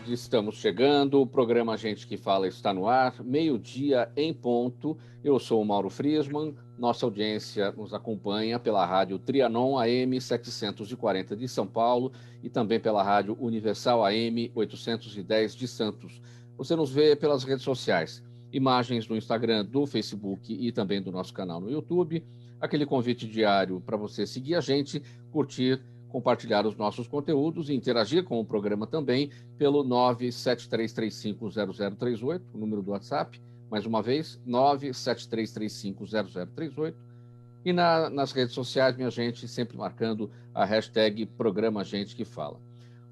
tarde, estamos chegando, o programa Gente que Fala está no ar, meio-dia em ponto. Eu sou o Mauro Friesman, nossa audiência nos acompanha pela rádio Trianon AM 740 de São Paulo e também pela rádio Universal AM 810 de Santos. Você nos vê pelas redes sociais, imagens no Instagram, do Facebook e também do nosso canal no YouTube. Aquele convite diário para você seguir a gente, curtir, compartilhar os nossos conteúdos e interagir com o programa também pelo 973350038, o número do WhatsApp, mais uma vez, 973350038. E nas redes sociais, minha gente, sempre marcando a hashtag Programa Gente que Fala.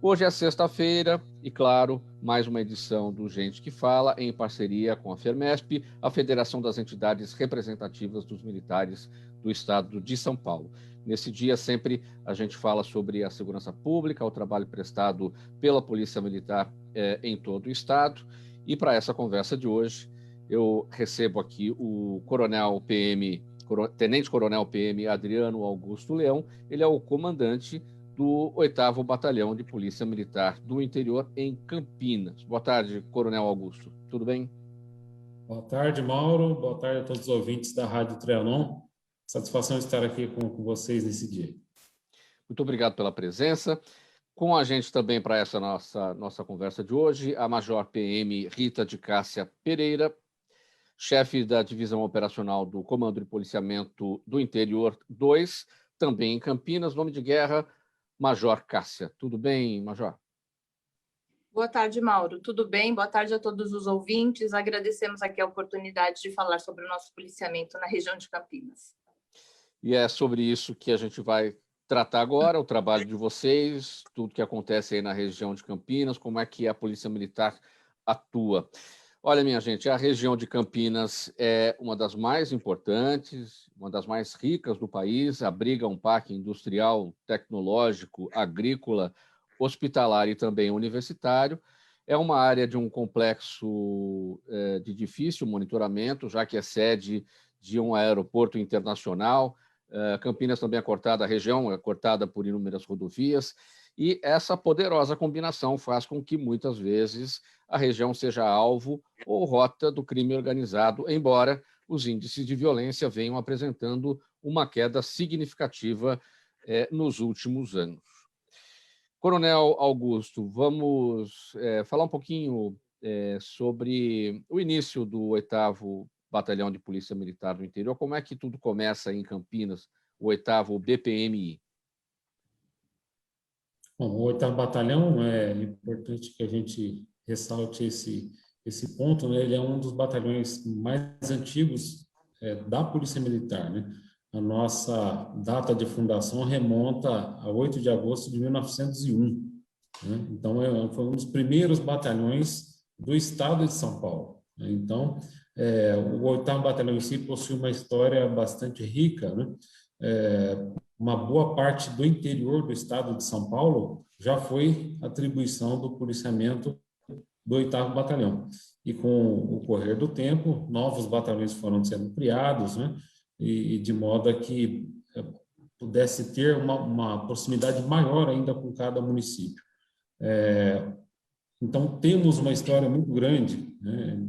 Hoje é sexta-feira e, claro, mais uma edição do Gente que Fala, em parceria com a FERMESP, a Federação das Entidades Representativas dos Militares do Estado de São Paulo. Nesse dia, sempre a gente fala sobre a segurança pública, o trabalho prestado pela Polícia Militar em todo o Estado. E para essa conversa de hoje, eu recebo aqui o Tenente Coronel PM Adriano Augusto Leão. Ele é o comandante do 8º Batalhão de Polícia Militar do Interior em Campinas. Boa tarde, Coronel Augusto. Tudo bem? Boa tarde, Mauro. Boa tarde a todos os ouvintes da Rádio Trianon. Satisfação estar aqui com vocês nesse dia. Muito obrigado pela presença. Com a gente também para essa nossa conversa de hoje, a Major PM Rita de Cássia Pereira, chefe da Divisão Operacional do Comando de Policiamento do Interior 2, também em Campinas, nome de guerra, Major Cássia. Tudo bem, Major? Boa tarde, Mauro. Tudo bem? Boa tarde a todos os ouvintes. Agradecemos aqui a oportunidade de falar sobre o nosso policiamento na região de Campinas. E é sobre isso que a gente vai tratar agora, o trabalho de vocês, tudo que acontece aí na região de Campinas, como é que a Polícia Militar atua. Olha, minha gente, a região de Campinas é uma das mais importantes, uma das mais ricas do país, abriga um parque industrial, tecnológico, agrícola, hospitalar e também universitário. É uma área de um complexo de difícil monitoramento, já que é sede de um aeroporto internacional. Campinas também a região é cortada por inúmeras rodovias, e essa poderosa combinação faz com que, muitas vezes, a região seja alvo ou rota do crime organizado, embora os índices de violência venham apresentando uma queda significativa nos últimos anos. Coronel Augusto, vamos falar um pouquinho sobre o início do 8º Batalhão de Polícia Militar do Interior. Como é que tudo começa em Campinas, o 8º BPMI? Bom, o 8º Batalhão, é importante que a gente ressalte esse ponto, né? Ele é um dos batalhões mais antigos da Polícia Militar, né? A nossa data de fundação remonta a 8 de agosto de 1901, né? Então, foi um dos primeiros batalhões do estado de São Paulo, né? Então, o 8º Batalhão em si possui uma história bastante rica, né? Uma boa parte do interior do estado de São Paulo já foi atribuição do policiamento do 8º Batalhão. E com o correr do tempo, novos batalhões foram sendo criados, né? E de modo a que pudesse ter uma proximidade maior ainda com cada município. Então, temos uma história muito grande, né?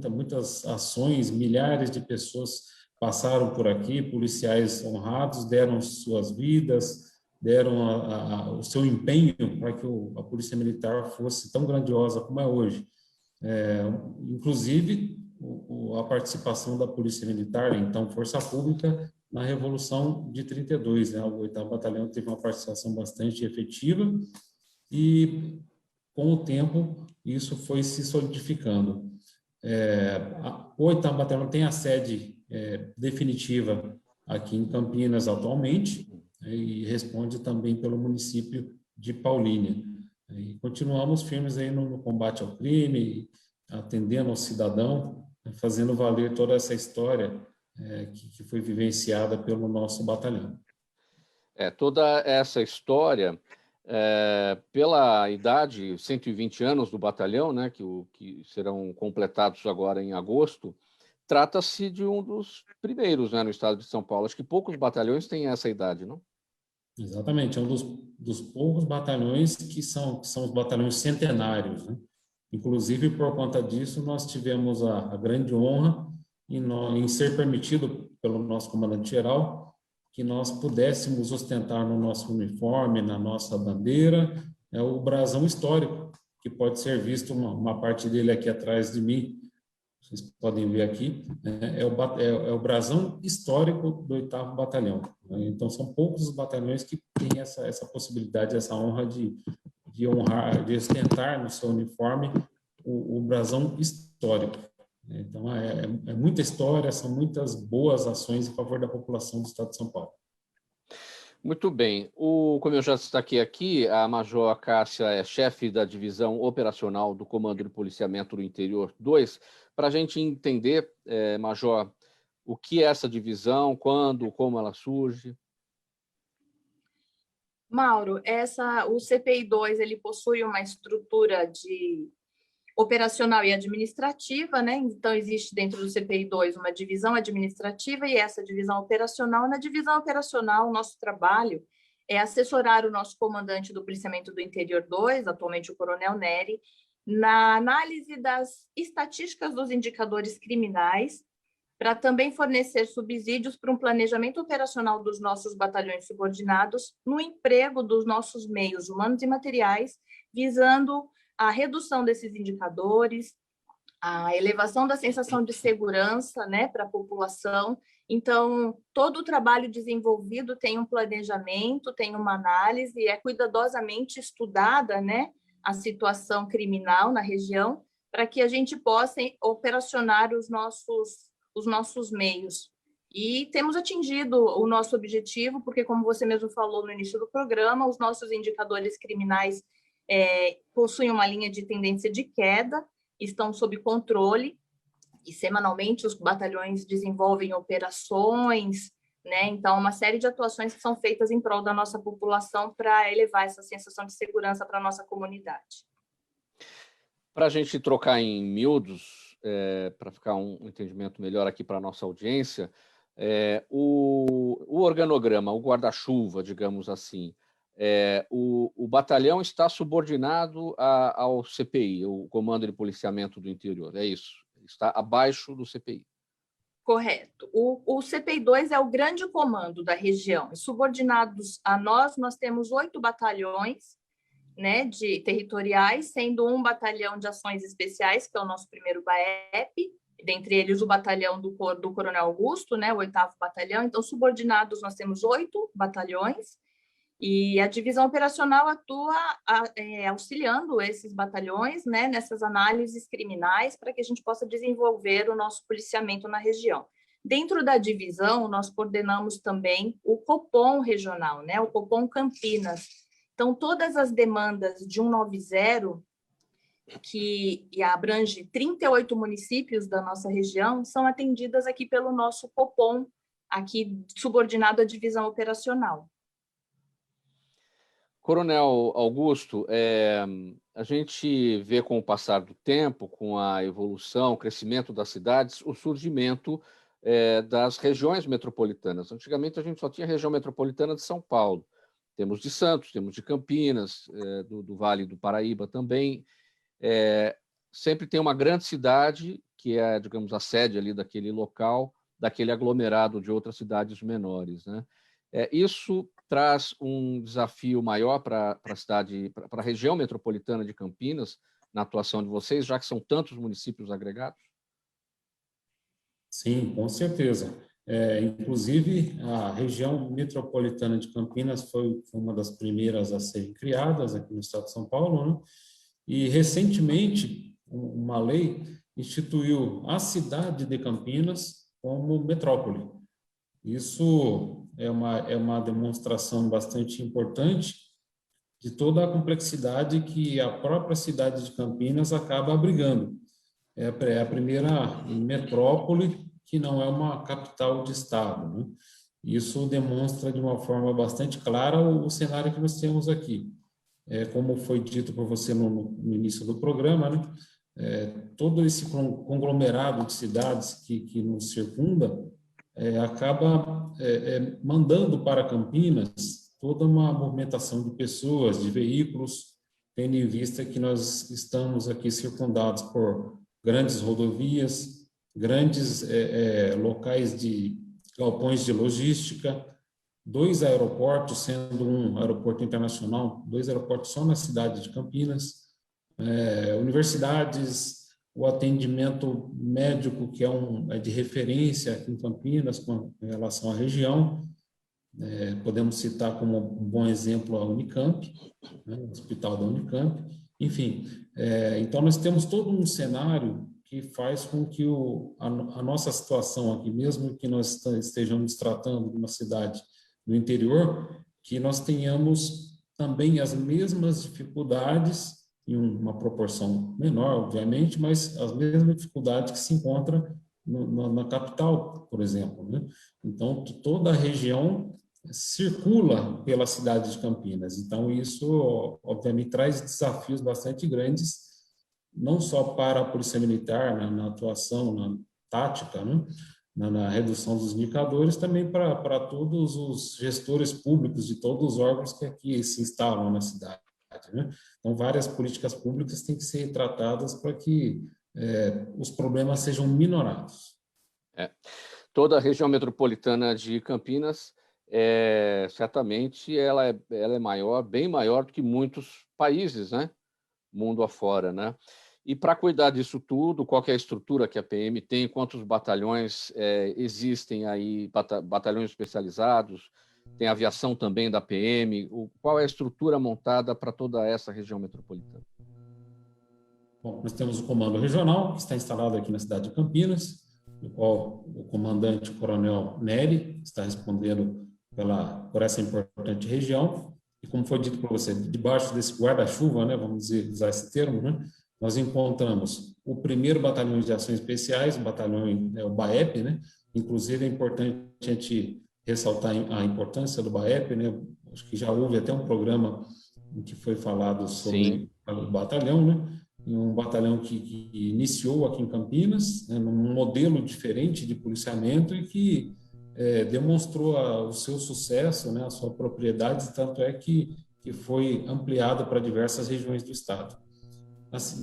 Muitas ações, milhares de pessoas passaram por aqui, policiais honrados, deram suas vidas, deram o seu empenho para que a Polícia Militar fosse tão grandiosa como é hoje. Inclusive, a participação da Polícia Militar, então Força Pública, na Revolução de 32, né? O 8º Batalhão teve uma participação bastante efetiva e, com o tempo, isso foi se solidificando. O 8º Batalhão tem a sede definitiva aqui em Campinas atualmente, e responde também pelo município de Paulínia. E continuamos firmes aí no combate ao crime, atendendo ao cidadão, fazendo valer toda essa história que foi vivenciada pelo nosso batalhão. Toda essa história, pela idade, 120 anos do batalhão, né, que serão completados agora em agosto, trata-se de um dos primeiros, né, no estado de São Paulo. Acho que poucos batalhões têm essa idade, não? Exatamente, é um dos poucos batalhões que são os batalhões centenários, né? Inclusive, por conta disso, nós tivemos a grande honra em ser permitido pelo nosso comandante-geral que nós pudéssemos ostentar no nosso uniforme, na nossa bandeira, o brasão histórico, que pode ser visto, uma parte dele aqui atrás de mim, vocês podem ver aqui, é o brasão histórico do 8º Batalhão. Então, são poucos os batalhões que têm essa possibilidade, essa honra de honrar, de ostentar no seu uniforme o brasão histórico. Então, é muita história, são muitas boas ações em favor da população do Estado de São Paulo. Muito bem. Como eu já destaquei aqui, a Major Cássia é chefe da Divisão Operacional do Comando de Policiamento do Interior 2. Para a gente entender, Major, o que é essa divisão, quando, como ela surge? Mauro, o CPI-2 ele possui uma estrutura operacional e administrativa, né? Então, existe dentro do CPI-2 uma divisão administrativa e essa divisão operacional. Na divisão operacional, o nosso trabalho é assessorar o nosso comandante do Policiamento do Interior 2, atualmente o Coronel Nery, na análise das estatísticas dos indicadores criminais, para também fornecer subsídios para um planejamento operacional dos nossos batalhões subordinados no emprego dos nossos meios humanos e materiais, visando a redução desses indicadores, a elevação da sensação de segurança, né, para a população. Então, todo o trabalho desenvolvido tem um planejamento, tem uma análise, e é cuidadosamente estudada, né, a situação criminal na região, para que a gente possa operacionar os nossos meios. E temos atingido o nosso objetivo, porque, como você mesmo falou no início do programa, os nossos indicadores criminais possuem uma linha de tendência de queda, estão sob controle, e semanalmente os batalhões desenvolvem operações, né? Então, uma série de atuações que são feitas em prol da nossa população para elevar essa sensação de segurança para a nossa comunidade. Para a gente trocar em miúdos, para ficar um entendimento melhor aqui para a nossa audiência, o organograma, o guarda-chuva, digamos assim, o batalhão está subordinado ao CPI, o Comando de Policiamento do Interior, é isso? Está abaixo do CPI. Correto. O CPI-2 é o grande comando da região. Subordinados a nós temos 8 batalhões, né, territoriais, sendo um batalhão de ações especiais, que é o nosso primeiro BAEP, dentre eles o batalhão do Coronel Augusto, né, o 8º Batalhão. Então, subordinados, nós temos 8 batalhões, e a divisão operacional atua auxiliando esses batalhões, né, nessas análises criminais para que a gente possa desenvolver o nosso policiamento na região. Dentro da divisão, nós coordenamos também o Copom regional, né, o Copom Campinas. Então, todas as demandas de 190, que abrange 38 municípios da nossa região, são atendidas aqui pelo nosso Copom, aqui subordinado à divisão operacional. Coronel Augusto, a gente vê com o passar do tempo, com a evolução, o crescimento das cidades, o surgimento das regiões metropolitanas. Antigamente, a gente só tinha a região metropolitana de São Paulo. Temos de Santos, temos de Campinas, do Vale do Paraíba também. Sempre tem uma grande cidade, que é, digamos, a sede ali daquele local, daquele aglomerado de outras cidades menores, né? Isso traz um desafio maior para a cidade, para a região metropolitana de Campinas, na atuação de vocês, já que são tantos municípios agregados? Sim, com certeza. Inclusive, a região metropolitana de Campinas foi uma das primeiras a serem criadas aqui no estado de São Paulo, né? E, recentemente, uma lei instituiu a cidade de Campinas como metrópole. Isso é uma demonstração bastante importante de toda a complexidade que a própria cidade de Campinas acaba abrigando. É a primeira metrópole que não é uma capital de estado, né? Isso demonstra de uma forma bastante clara o cenário que nós temos aqui. Como foi dito por você no início do programa, né? Todo esse conglomerado de cidades que nos circunda acaba mandando para Campinas toda uma movimentação de pessoas, de veículos, tendo em vista que nós estamos aqui circundados por grandes rodovias, grandes locais de galpões de logística, 2 aeroportos, sendo um aeroporto internacional, 2 aeroportos só na cidade de Campinas, universidades, o atendimento médico, que é de referência aqui em Campinas com relação à região. Podemos citar como um bom exemplo a Unicamp, né, o Hospital da Unicamp. Enfim, então nós temos todo um cenário que faz com que a nossa situação aqui, mesmo que nós estejamos tratando de uma cidade do interior, que nós tenhamos também as mesmas dificuldades, em uma proporção menor, obviamente, mas as mesmas dificuldades que se encontram na capital, por exemplo, né? Então, toda a região circula pela cidade de Campinas. Então, isso, obviamente, traz desafios bastante grandes, não só para a Polícia Militar, na atuação, na tática, né? Na redução dos indicadores, também para todos os gestores públicos de todos os órgãos que aqui se instalam na cidade, né? Então, várias políticas públicas têm que ser tratadas para que os problemas sejam minorados. Toda a região metropolitana de Campinas, certamente, ela é maior, bem maior do que muitos países, né? Mundo afora, né? E para cuidar disso tudo, qual que é a estrutura que a PM tem? Quantos batalhões existem aí, batalhões especializados? Tem aviação também da PM? Qual é a estrutura montada para toda essa região metropolitana? Bom, nós temos o Comando Regional, que está instalado aqui na cidade de Campinas, no qual o comandante Coronel Nery está respondendo por essa importante região. E como foi dito para você, debaixo desse guarda-chuva, né, vamos dizer, usar esse termo, né, nós encontramos o 1º Batalhão de Ações Especiais, o BAEP, né? Inclusive é importante a gente ressaltar a importância do BAEP, né? Acho que já houve até um programa em que foi falado sobre o batalhão, né? Um batalhão que iniciou aqui em Campinas, né, num modelo diferente de policiamento e que demonstrou o seu sucesso, né, a sua propriedade, tanto é que foi ampliado para diversas regiões do estado.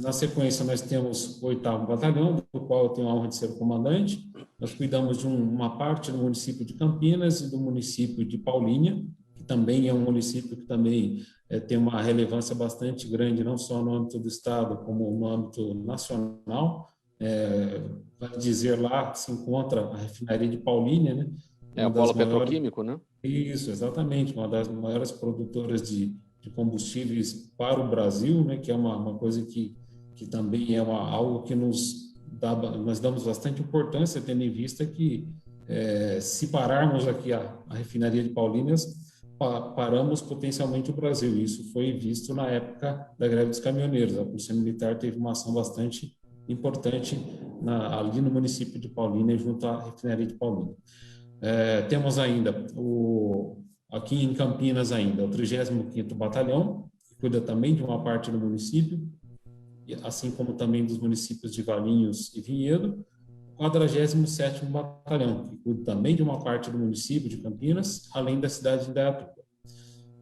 Na sequência, nós temos o 8º Batalhão, do qual eu tenho a honra de ser o comandante. Nós cuidamos de uma parte do município de Campinas e do município de Paulínia, que também é um município que também tem uma relevância bastante grande, não só no âmbito do estado, como no âmbito nacional. Vale dizer, lá se encontra a refinaria de Paulínia, né? É o polo petroquímico, né? Isso, exatamente, uma das maiores produtoras de combustíveis para o Brasil, né, que é uma coisa que também é algo que nós damos bastante importância, tendo em vista que se pararmos aqui a refinaria de Paulínias, paramos potencialmente o Brasil. Isso foi visto na época da greve dos caminhoneiros. A Polícia Militar teve uma ação bastante importante ali no município de Paulínia, junto à refinaria de Paulínia. Temos ainda aqui em Campinas ainda, o 35º Batalhão, que cuida também de uma parte do município, assim como também dos municípios de Valinhos e Vinhedo. O 47º Batalhão, que cuida também de uma parte do município de Campinas, além da cidade de Indaiatuba.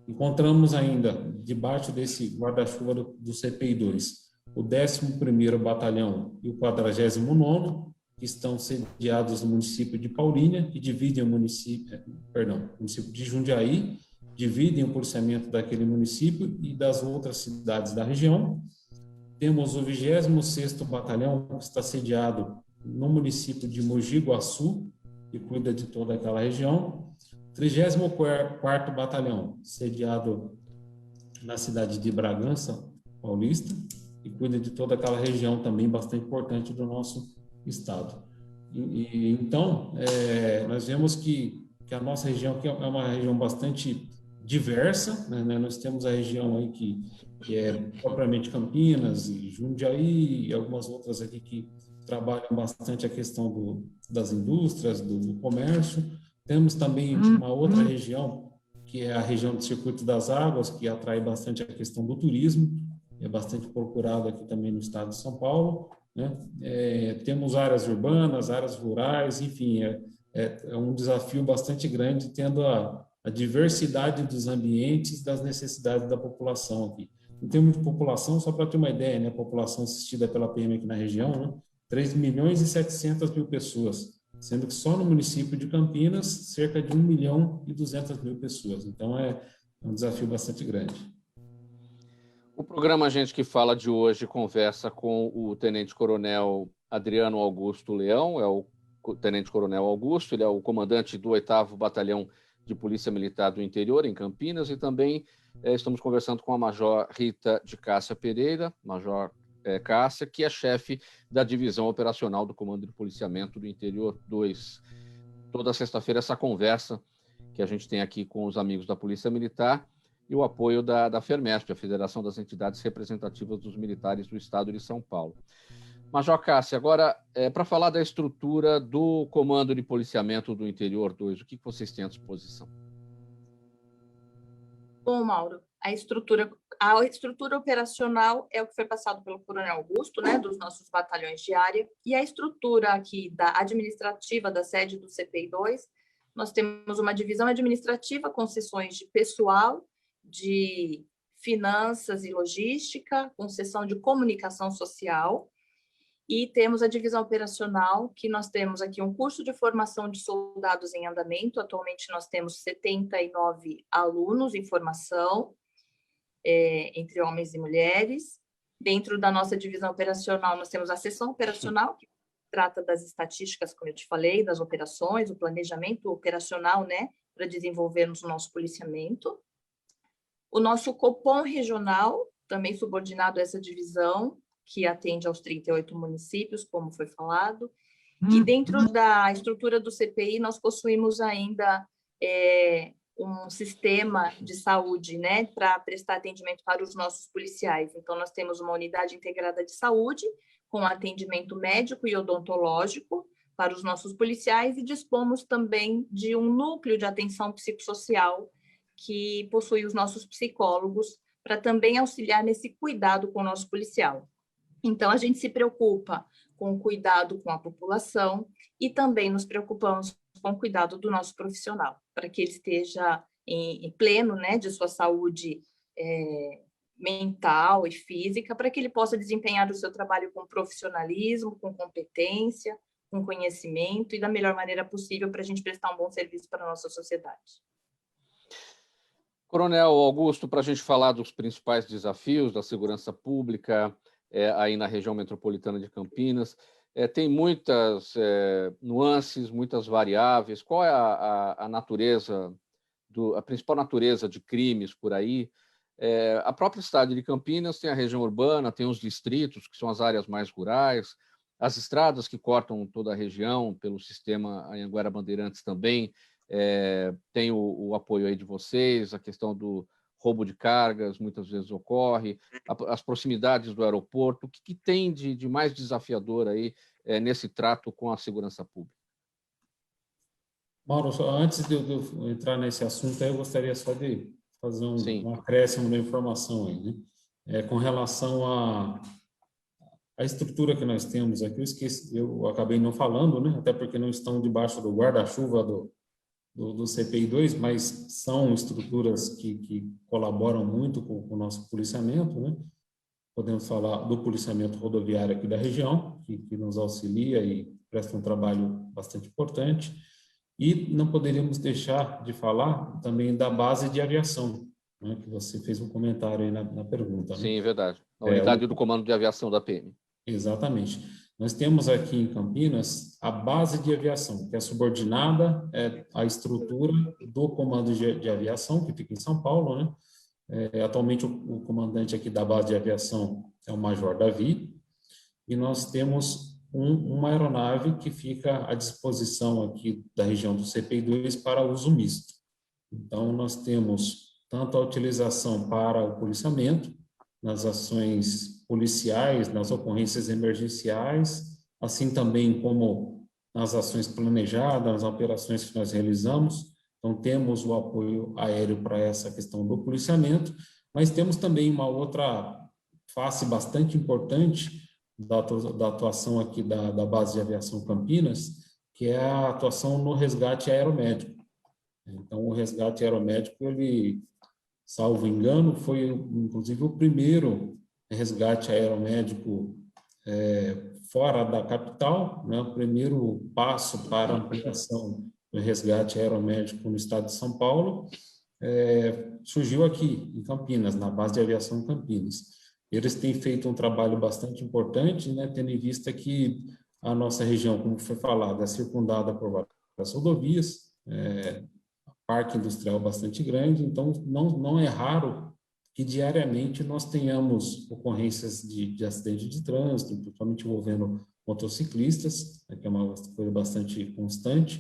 Encontramos ainda, debaixo desse guarda-chuva do CPI-2, o 11º Batalhão e o 49º, que estão sediados no município de Paulínia e dividem o município de Jundiaí, dividem o policiamento daquele município e das outras cidades da região. Temos o 26º Batalhão, que está sediado no município de Mogi Guaçu, que cuida de toda aquela região. 34º Batalhão, sediado na cidade de Bragança Paulista, e cuida de toda aquela região também bastante importante do nosso estado. Então, nós vemos que a nossa região aqui é uma região bastante diversa, né? Nós temos a região aí que é propriamente Campinas e Jundiaí e algumas outras aqui que trabalham bastante a questão das indústrias, do comércio. Temos também uma outra região, que é a região do Circuito das Águas, que atrai bastante a questão do turismo, é bastante procurado aqui também no estado de São Paulo, né? Temos áreas urbanas, áreas rurais, enfim, é um desafio bastante grande, tendo a diversidade dos ambientes, das necessidades da população aqui. Em termos de população, só para ter uma ideia, né, a população assistida pela PM aqui na região, né, 3.700.000 pessoas, sendo que só no município de Campinas, cerca de 1.200.000 pessoas. Então, é um desafio bastante grande. O programa Gente que Fala de hoje conversa com o Tenente-Coronel Adriano Augusto Leão, é o Tenente-Coronel Augusto, ele é o comandante do 8º Batalhão de Polícia Militar do Interior, em Campinas, e também estamos conversando com a Major Rita de Cássia Pereira, Major Cássia, que é chefe da Divisão Operacional do Comando de Policiamento do Interior 2. Toda sexta-feira essa conversa que a gente tem aqui com os amigos da Polícia Militar e o apoio da FERMESP, a Federação das Entidades Representativas dos Militares do Estado de São Paulo. Major Cássia, agora, para falar da estrutura do Comando de Policiamento do Interior 2, o que vocês têm à disposição? Bom, Mauro, a estrutura operacional é o que foi passado pelo Coronel Augusto, né, dos nossos batalhões de área, e a estrutura aqui da administrativa da sede do CPI-2, nós temos uma divisão administrativa com seções de pessoal, de finanças e logística, com seção de comunicação social, e temos a divisão operacional, que nós temos aqui um curso de formação de soldados em andamento. Atualmente nós temos 79 alunos em formação, entre homens e mulheres. Dentro da nossa divisão operacional, nós temos a seção operacional, que trata das estatísticas, como eu te falei, das operações, o planejamento operacional, né, para desenvolvermos o nosso policiamento. O nosso Copom regional, também subordinado a essa divisão, que atende aos 38 municípios, como foi falado. E dentro da estrutura do CPI, nós possuímos ainda um sistema de saúde, né, para prestar atendimento para os nossos policiais. Então, nós temos uma unidade integrada de saúde, com atendimento médico e odontológico para os nossos policiais, e dispomos também de um núcleo de atenção psicossocial, que possui os nossos psicólogos, para também auxiliar nesse cuidado com o nosso policial. Então, a gente se preocupa com o cuidado com a população e também nos preocupamos com o cuidado do nosso profissional, para que ele esteja em pleno, né, de sua saúde mental e física, para que ele possa desempenhar o seu trabalho com profissionalismo, com competência, com conhecimento e da melhor maneira possível para a gente prestar um bom serviço para a nossa sociedade. Coronel Augusto, para a gente falar dos principais desafios da segurança pública aí na região metropolitana de Campinas, tem muitas nuances, muitas variáveis. Qual é a natureza, a principal natureza de crimes por aí? A própria cidade de Campinas tem a região urbana, tem os distritos, que são as áreas mais rurais, as estradas que cortam toda a região pelo sistema Anhanguera Bandeirantes também, tem o apoio aí de vocês, a questão do roubo de cargas muitas vezes ocorre, as proximidades do aeroporto. O que tem de mais desafiador aí nesse trato com a segurança pública? Mauro, antes de eu entrar nesse assunto, eu gostaria só de fazer um acréscimo da informação aí, né? Com relação à estrutura que nós temos aqui, eu acabei não falando, né? Até porque não estão debaixo do guarda-chuva do CPI-2, mas são estruturas que colaboram muito com o nosso policiamento, né? Podemos falar do policiamento rodoviário aqui da região, que nos auxilia e presta um trabalho bastante importante. E não poderíamos deixar de falar também da base de aviação, né? Que você fez um comentário aí na pergunta. Né? Sim, verdade. A unidade do Comando de Aviação da PM. Exatamente. Nós temos aqui em Campinas a base de aviação, que é subordinada à estrutura do Comando de Aviação, que fica em São Paulo, né? Atualmente, o comandante aqui da base de aviação é o Major Davi, e nós temos uma aeronave que fica à disposição aqui da região do CPI-2 para uso misto. Então, nós temos tanto a utilização para o policiamento, nas ações policiais, nas ocorrências emergenciais, assim também como nas ações planejadas, nas operações que nós realizamos. Então, temos o apoio aéreo para essa questão do policiamento, mas temos também uma outra face bastante importante da atuação aqui da base de aviação Campinas, que é a atuação no resgate aeromédico. Então, o resgate aeromédico, ele salvo engano, foi inclusive o primeiro resgate aeromédico fora da capital, né? O primeiro passo para a ampliação do resgate aeromédico no estado de São Paulo surgiu aqui, em Campinas, na base de aviação Campinas. Eles têm feito um trabalho bastante importante, né? Tendo em vista que a nossa região, como foi falado, é circundada por várias rodovias, parque industrial bastante grande, então não é raro que diariamente nós tenhamos ocorrências de acidente de trânsito, principalmente envolvendo motociclistas, né, que é uma coisa bastante constante,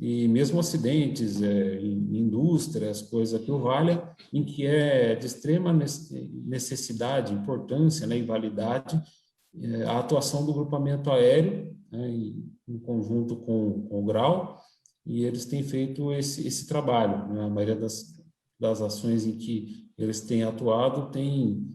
e mesmo acidentes em indústrias, coisa que o valha, em que é de extrema necessidade, importância, né, e validade, a atuação do grupamento aéreo, né, em conjunto com o GRAU, e eles têm feito esse trabalho, né? A maioria das ações em que eles têm atuado tem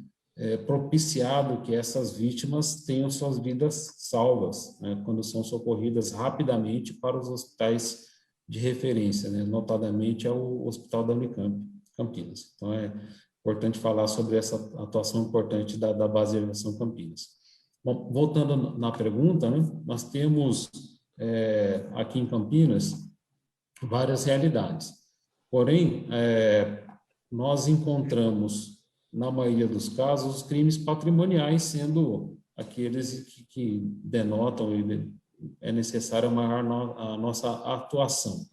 propiciado que essas vítimas tenham suas vidas salvas, né? Quando são socorridas rapidamente para os hospitais de referência, né? Notadamente é o Hospital da Unicamp, Campinas. Então, é importante falar sobre essa atuação importante da base de aviação Campinas. Bom, voltando na pergunta, né? Nós temos aqui em Campinas várias realidades. Porém, nós encontramos, na maioria dos casos, os crimes patrimoniais sendo aqueles que denotam e é necessária a nossa atuação.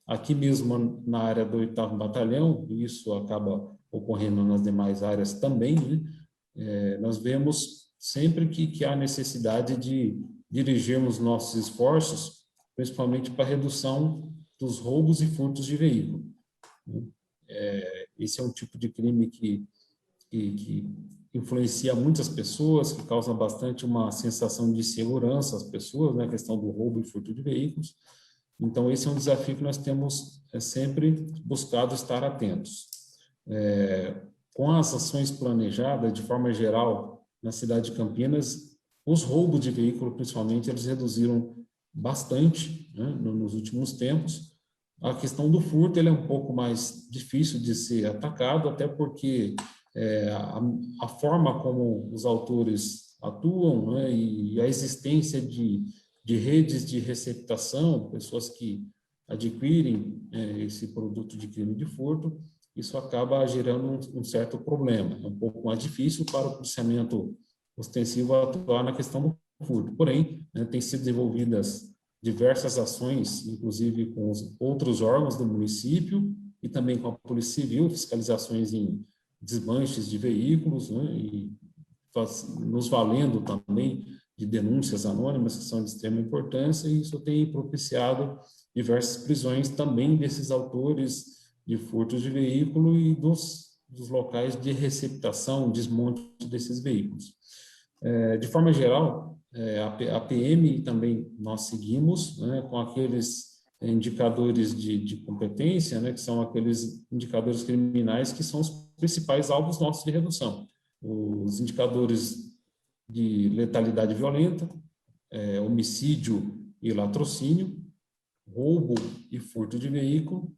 Aqui mesmo na área do 8º Batalhão, e isso acaba ocorrendo nas demais áreas também, né? Nós vemos sempre que há necessidade de dirigirmos nossos esforços principalmente para a redução dos roubos e furtos de veículo. Esse é um tipo de crime que influencia muitas pessoas, que causa bastante uma sensação de segurança às pessoas, né, a questão do roubo e furto de veículos. Então, esse é um desafio que nós temos sempre buscado estar atentos. Com as ações planejadas, de forma geral, na cidade de Campinas, os roubos de veículo, principalmente, eles reduziram bastante, né, nos últimos tempos. A questão do furto ele é um pouco mais difícil de ser atacado, até porque a forma como os autores atuam, né, e a existência de redes de receptação, pessoas que adquirem esse produto de crime de furto, isso acaba gerando um certo problema. É um pouco mais difícil para o policiamento ostensivo atuar na questão do furto. Porém, né, tem sido desenvolvidas diversas ações, inclusive com os outros órgãos do município e também com a Polícia Civil, fiscalizações em desmanches de veículos, né, e nos valendo também de denúncias anônimas, que são de extrema importância, e isso tem propiciado diversas prisões também desses autores de furtos de veículo e dos locais de receptação, desmonte desses veículos. De forma geral, a PM também nós seguimos, né, com aqueles indicadores de competência, né, que são aqueles indicadores criminais que são os principais alvos nossos de redução. Os indicadores de letalidade violenta, homicídio e latrocínio, roubo e furto de veículo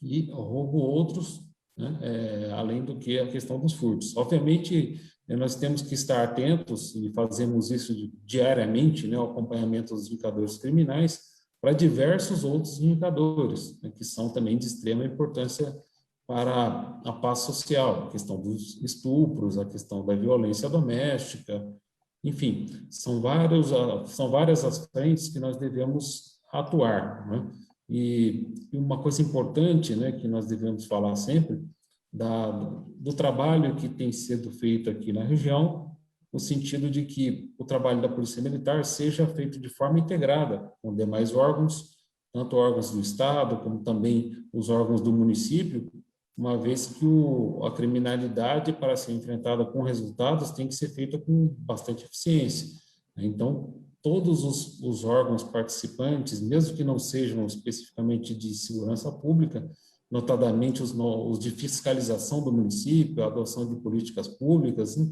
e roubo outros, né, além do que a questão dos furtos. Obviamente, nós temos que estar atentos, e fazemos isso diariamente, né, o acompanhamento dos indicadores criminais, para diversos outros indicadores, né, que são também de extrema importância para a paz social, a questão dos estupros, a questão da violência doméstica, enfim, são várias as frentes que nós devemos atuar, né? E uma coisa importante, né, que nós devemos falar sempre, do trabalho que tem sido feito aqui na região, no sentido de que o trabalho da Polícia Militar seja feito de forma integrada com demais órgãos, tanto órgãos do Estado, como também os órgãos do município, uma vez que a criminalidade, para ser enfrentada com resultados, tem que ser feita com bastante eficiência. Então, todos os órgãos participantes, mesmo que não sejam especificamente de segurança pública, notadamente os de fiscalização do município, a adoção de políticas públicas, né,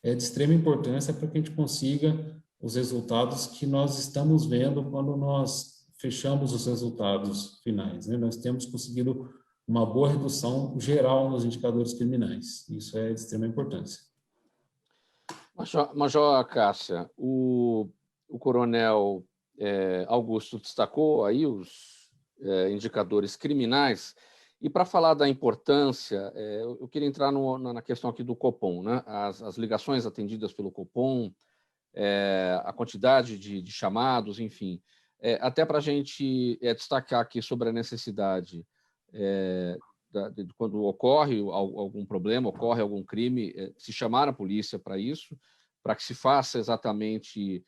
é de extrema importância para que a gente consiga os resultados que nós estamos vendo quando nós fechamos os resultados finais, né? Nós temos conseguido uma boa redução geral nos indicadores criminais. Isso é de extrema importância. Major Cássia, o coronel Augusto destacou aí os indicadores criminais, e para falar da importância, eu queria entrar na questão aqui do Copom, né? As ligações atendidas pelo Copom, a quantidade de chamados, enfim, até para a gente destacar aqui sobre a necessidade quando ocorre algum problema, ocorre algum crime, se chamar a polícia para isso, para que se faça exatamente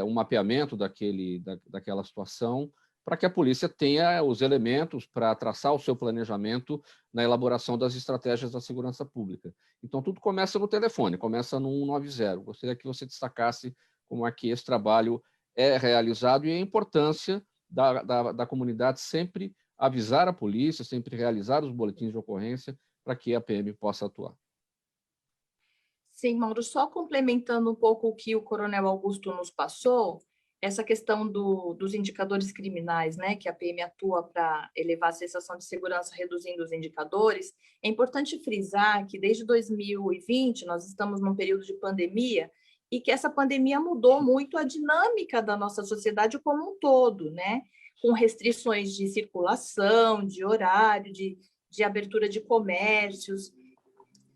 um mapeamento daquela situação, para que a polícia tenha os elementos para traçar o seu planejamento na elaboração das estratégias da segurança pública. Então, tudo começa no telefone, começa no 190. Gostaria que você destacasse como é que esse trabalho é realizado e a importância da comunidade sempre avisar a polícia, sempre realizar os boletins de ocorrência para que a PM possa atuar. Sim, Mauro, só complementando um pouco o que o Coronel Augusto nos passou, essa questão dos indicadores criminais, né, que a PM atua para elevar a sensação de segurança, reduzindo os indicadores, é importante frisar que desde 2020 nós estamos num período de pandemia e que essa pandemia mudou muito a dinâmica da nossa sociedade como um todo, né, com restrições de circulação, de horário, de abertura de comércios.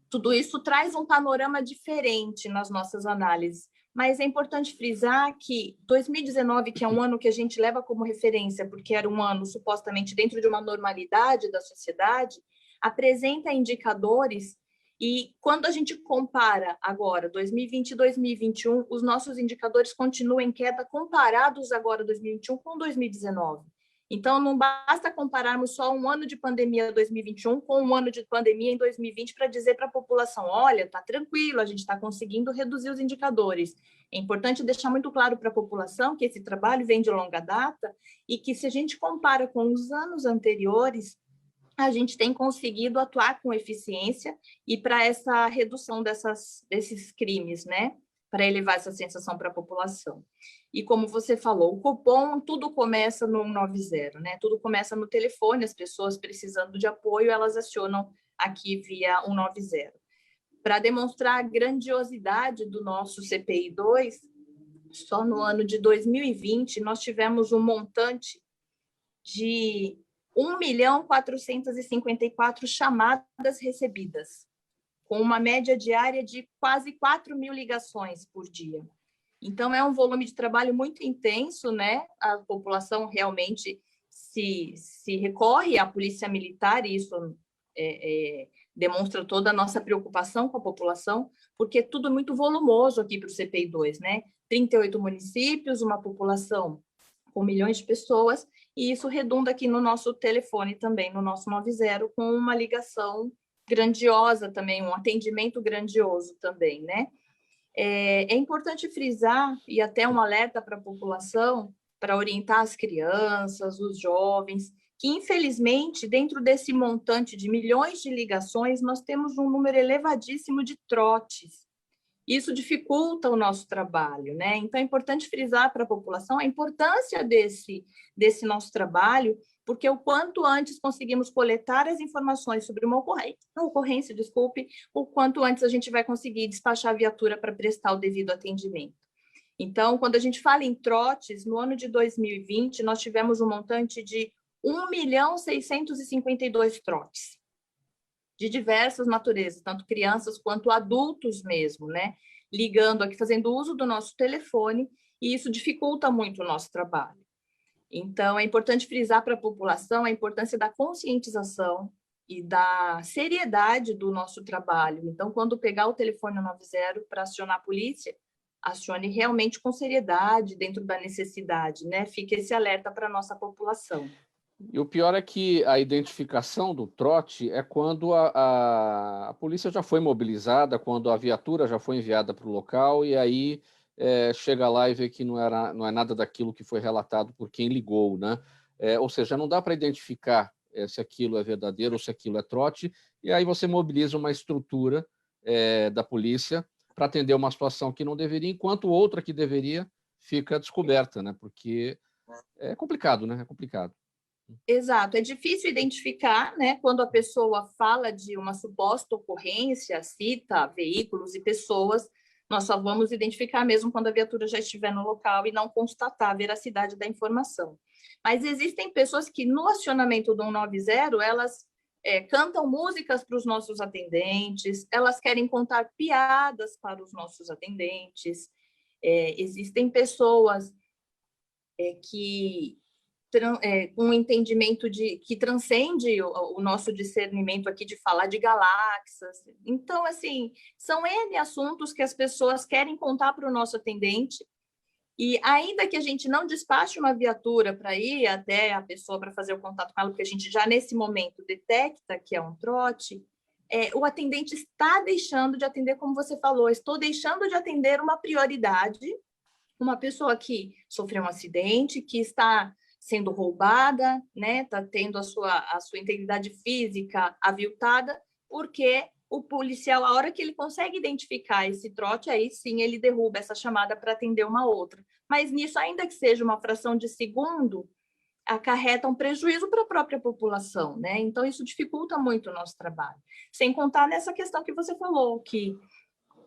Tudo isso traz um panorama diferente nas nossas análises. Mas é importante frisar que 2019, que é um ano que a gente leva como referência, porque era um ano supostamente dentro de uma normalidade da sociedade, apresenta indicadores e quando a gente compara agora 2020 e 2021, os nossos indicadores continuam em queda comparados agora 2021 com 2019. Então, não basta compararmos só um ano de pandemia 2021 com um ano de pandemia em 2020 para dizer para a população, olha, está tranquilo, a gente está conseguindo reduzir os indicadores. É importante deixar muito claro para a população que esse trabalho vem de longa data e que, se a gente compara com os anos anteriores, a gente tem conseguido atuar com eficiência e para essa redução desses crimes, né? Para elevar essa sensação para a população. E como você falou, o Copom, tudo começa no 190, né? Tudo começa no telefone, as pessoas precisando de apoio, elas acionam aqui via 190. Para demonstrar a grandiosidade do nosso CPI-2, só no ano de 2020, nós tivemos um montante de 1.454.000 chamadas recebidas, com uma média diária de quase 4.000 ligações por dia. Então, é um volume de trabalho muito intenso, né? A população realmente se recorre à polícia militar, e isso demonstra toda a nossa preocupação com a população, porque é tudo muito volumoso aqui para o CPI-2, né? 38 municípios, uma população com milhões de pessoas, e isso redunda aqui no nosso telefone também, no nosso 90, com uma ligação grandiosa também, um atendimento grandioso também, né? É importante frisar, e até um alerta para a população, para orientar as crianças, os jovens, que, infelizmente, dentro desse montante de milhões de ligações, nós temos um número elevadíssimo de trotes. Isso dificulta o nosso trabalho, né? Então, é importante frisar para a população a importância desse nosso trabalho, porque o quanto antes conseguimos coletar as informações sobre uma ocorrência, o quanto antes a gente vai conseguir despachar a viatura para prestar o devido atendimento. Então, quando a gente fala em trotes, no ano de 2020, nós tivemos um montante de 1.652.000 trotes, de diversas naturezas, tanto crianças quanto adultos mesmo, né? Ligando aqui, fazendo uso do nosso telefone, e isso dificulta muito o nosso trabalho. Então, é importante frisar para a população a importância da conscientização e da seriedade do nosso trabalho. Então, quando pegar o telefone 90 para acionar a polícia, acione realmente com seriedade, dentro da necessidade, né? Fique esse alerta para a nossa população. E o pior é que a identificação do trote é quando a polícia já foi mobilizada, quando a viatura já foi enviada para o local, e aí chega lá e vê que não é nada daquilo que foi relatado por quem ligou, né? Ou seja, não dá para identificar se aquilo é verdadeiro ou se aquilo é trote, e aí você mobiliza uma estrutura da polícia para atender uma situação que não deveria, enquanto outra que deveria fica descoberta, né? Porque é complicado, né? É complicado. Exato, é difícil identificar, né, quando a pessoa fala de uma suposta ocorrência, cita veículos e pessoas, nós só vamos identificar mesmo quando a viatura já estiver no local e não constatar a veracidade da informação. Mas existem pessoas que, no acionamento do 190, elas cantam músicas para os nossos atendentes, elas querem contar piadas para os nossos atendentes, existem pessoas que um entendimento que transcende o nosso discernimento aqui de falar de galáxias. Então, assim, são N assuntos que as pessoas querem contar para o nosso atendente, e ainda que a gente não despache uma viatura para ir até a pessoa para fazer o contato com ela, porque a gente já nesse momento detecta que é um trote, o atendente está deixando de atender, como você falou, estou deixando de atender uma prioridade, uma pessoa que sofreu um acidente, que está sendo roubada, né? Está tendo a sua integridade física aviltada, porque o policial, a hora que ele consegue identificar esse trote, aí sim ele derruba essa chamada para atender uma outra. Mas nisso, ainda que seja uma fração de segundo, acarreta um prejuízo para a própria população, né? Então, isso dificulta muito o nosso trabalho. Sem contar nessa questão que você falou, que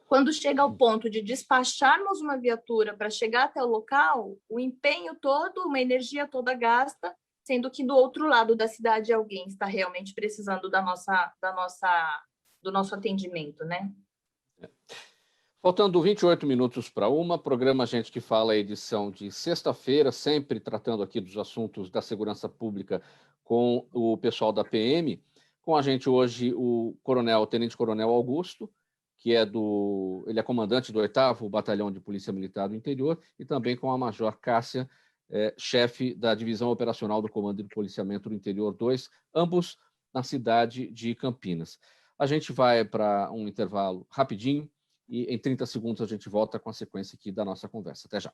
quando chega ao ponto de despacharmos uma viatura para chegar até o local, o empenho todo, uma energia toda gasta, sendo que do outro lado da cidade alguém está realmente precisando do nosso atendimento, né? Faltando 28 minutos para uma, programa Gente que Fala, edição de sexta-feira, sempre tratando aqui dos assuntos da segurança pública com o pessoal da PM. Com a gente hoje o Tenente Coronel Augusto, que ele é comandante do 8º Batalhão de Polícia Militar do Interior, e também com a Major Cássia, chefe da Divisão Operacional do Comando de Policiamento do Interior 2, ambos na cidade de Campinas. A gente vai para um intervalo rapidinho e em 30 segundos a gente volta com a sequência aqui da nossa conversa. Até já.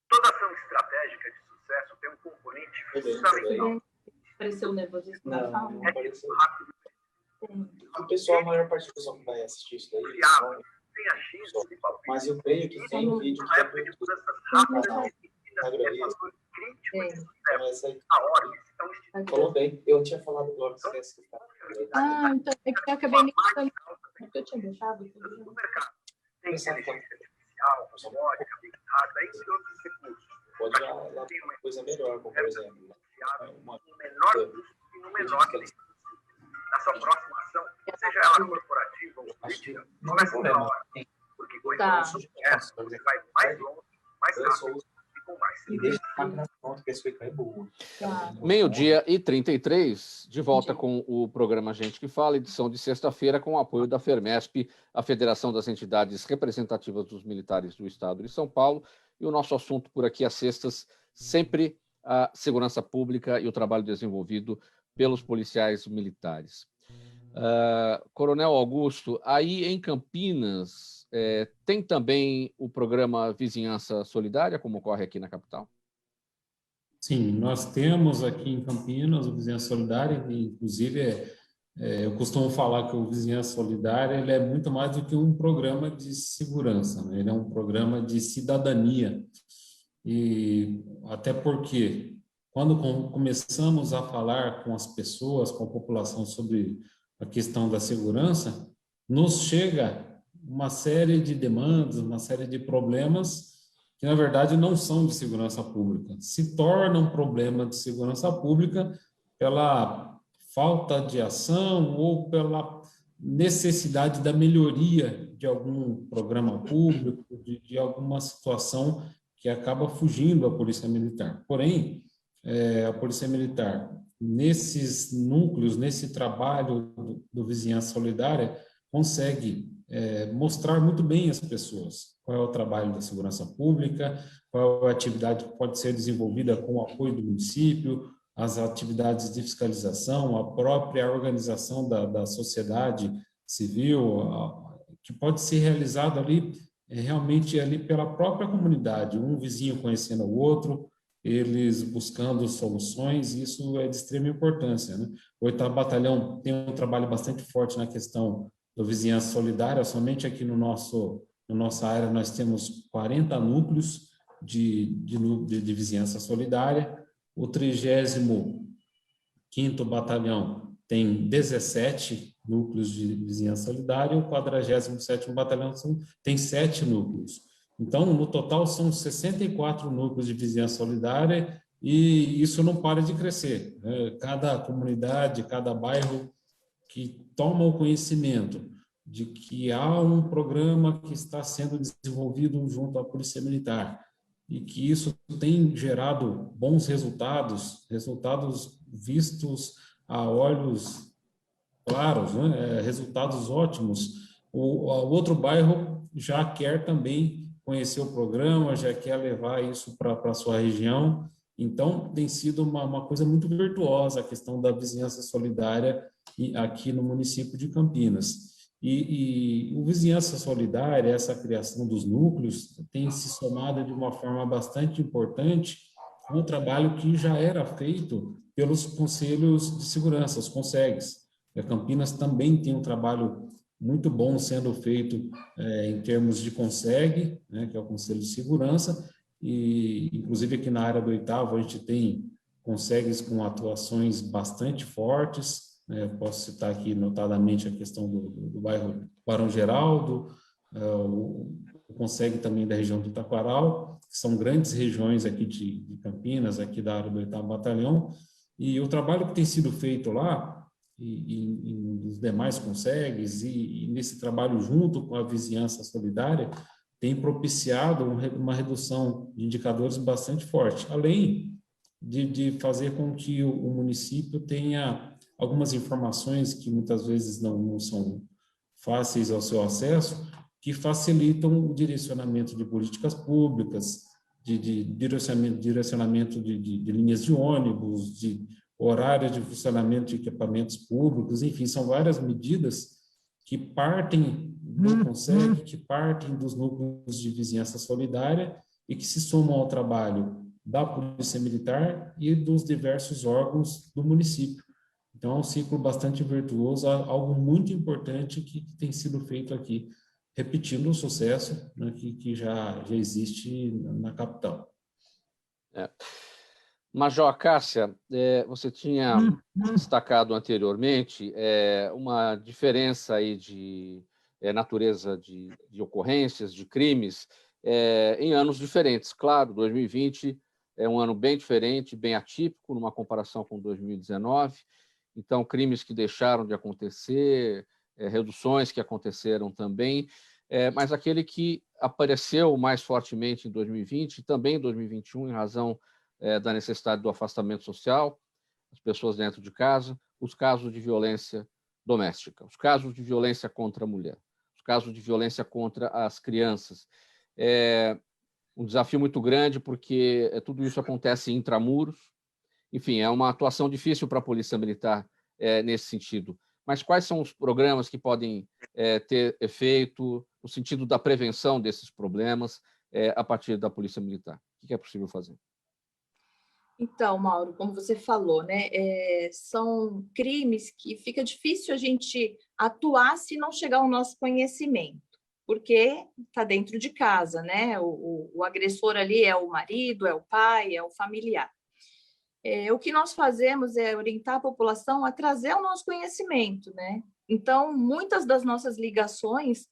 Toda ação estratégica de sucesso tem um componente fundamental. Pareceu nervosismo na fala? Não apareceu. O pessoal, a maior parte do pessoal que vai assistir isso daí, mas eu creio que tem um vídeo que é muito falou bem, eu tinha falado agora, esquece. Então é que eu acabei nem falando que eu tinha deixado. No mercado tem inteligência artificial, robótica, big data, entre outros recursos. Pode lá uma coisa melhor, como por exemplo, no menor custo e no menor tempo. Na sua próxima ação, seja ela corporativa ou política, comece na hora. Porque com isso você vai mais longe, mais rápido e com mais segurança. Meio-dia e 33, de volta com o programa Gente que Fala, edição de sexta-feira, com o apoio da FERMESP, a Federação das Entidades Representativas dos Militares do Estado de São Paulo, e o nosso assunto por aqui às sextas, sempre a segurança pública e o trabalho desenvolvido pelos policiais militares. Coronel Augusto, aí em Campinas, tem também o programa Vizinhança Solidária, como ocorre aqui na capital? Sim, nós temos aqui em Campinas o Vizinhança Solidária, e inclusive eu costumo falar que o Vizinhança Solidária ele é muito mais do que um programa de segurança, né? Ele é um programa de cidadania, e até porque quando começamos a falar com as pessoas, com a população sobre a questão da segurança, nos chega uma série de demandas, uma série de problemas que, na verdade, não são de segurança pública. Se torna um problema de segurança pública pela falta de ação ou pela necessidade da melhoria de algum programa público, de alguma situação que acaba fugindo à Polícia Militar. Porém, a Polícia Militar, nesses núcleos, nesse trabalho do Vizinhança Solidária, consegue mostrar muito bem às pessoas qual é o trabalho da segurança pública, qual é a atividade que pode ser desenvolvida com o apoio do município, as atividades de fiscalização, a própria organização da sociedade civil, que pode ser realizado ali, realmente ali pela própria comunidade, um vizinho conhecendo o outro, eles buscando soluções, e isso é de extrema importância, né? O 8º Batalhão tem um trabalho bastante forte na questão do Vizinhança Solidária. Somente aqui no nossa área nós temos 40 núcleos de vizinhança solidária. O 35º Batalhão tem 17 núcleos de vizinhança solidária, e o 47º Batalhão tem 7 núcleos. Então, no total, são 64 núcleos de vizinhança solidária, e isso não para de crescer, né? Cada comunidade, cada bairro que toma o conhecimento de que há um programa que está sendo desenvolvido junto à Polícia Militar, e que isso tem gerado bons resultados vistos a olhos claros, né? Resultados ótimos. O outro bairro já quer também conhecer o programa, já quer levar isso para a sua região. Então, tem sido uma coisa muito virtuosa a questão da vizinhança solidária aqui no município de Campinas. E o Vizinhança Solidária, essa criação dos núcleos, tem se somado de uma forma bastante importante com o trabalho que já era feito pelos conselhos de segurança, os CONSEGs. A Campinas também tem um trabalho muito bom sendo feito em termos de CONSEG, né, que é o Conselho de Segurança, e inclusive aqui na área do 8º a gente tem CONSEGs com atuações bastante fortes. Posso citar aqui notadamente a questão do bairro Barão Geraldo, o CONSEG também da região do Taquaral, que são grandes regiões aqui de Campinas, aqui da área do 8º Batalhão, e o trabalho que tem sido feito lá, e nos demais CONSEGs, e nesse trabalho junto com a vizinhança solidária, tem propiciado uma redução de indicadores bastante forte, além de fazer com que o município tenha algumas informações que muitas vezes não são fáceis ao seu acesso, que facilitam o direcionamento de políticas públicas, de direcionamento de linhas de ônibus, de horários de funcionamento de equipamentos públicos, enfim, são várias medidas que partem do CONSEG, que partem dos núcleos de vizinhança solidária e que se somam ao trabalho da Polícia Militar e dos diversos órgãos do município. Então, é um ciclo bastante virtuoso, algo muito importante que tem sido feito aqui, repetindo o sucesso, né, que já existe na capital. Major Cássia, você tinha destacado anteriormente uma diferença aí de natureza de ocorrências, de crimes, em anos diferentes. Claro, 2020 é um ano bem diferente, bem atípico, numa comparação com 2019. Então, crimes que deixaram de acontecer, reduções que aconteceram também, mas aquele que apareceu mais fortemente em 2020 e também em 2021, em razão da necessidade do afastamento social, as pessoas dentro de casa, os casos de violência doméstica, os casos de violência contra a mulher, os casos de violência contra as crianças. É um desafio muito grande, porque tudo isso acontece intramuros. Enfim, é uma atuação difícil para a Polícia Militar nesse sentido. Mas quais são os programas que podem ter efeito no sentido da prevenção desses problemas a partir da Polícia Militar? O que é possível fazer? Então, Mauro, como você falou, né, são crimes que fica difícil a gente atuar se não chegar ao nosso conhecimento, porque está dentro de casa, né? O agressor ali é o marido, é o pai, é o familiar. O que nós fazemos é orientar a população a trazer o nosso conhecimento, né? Então, muitas das nossas ligações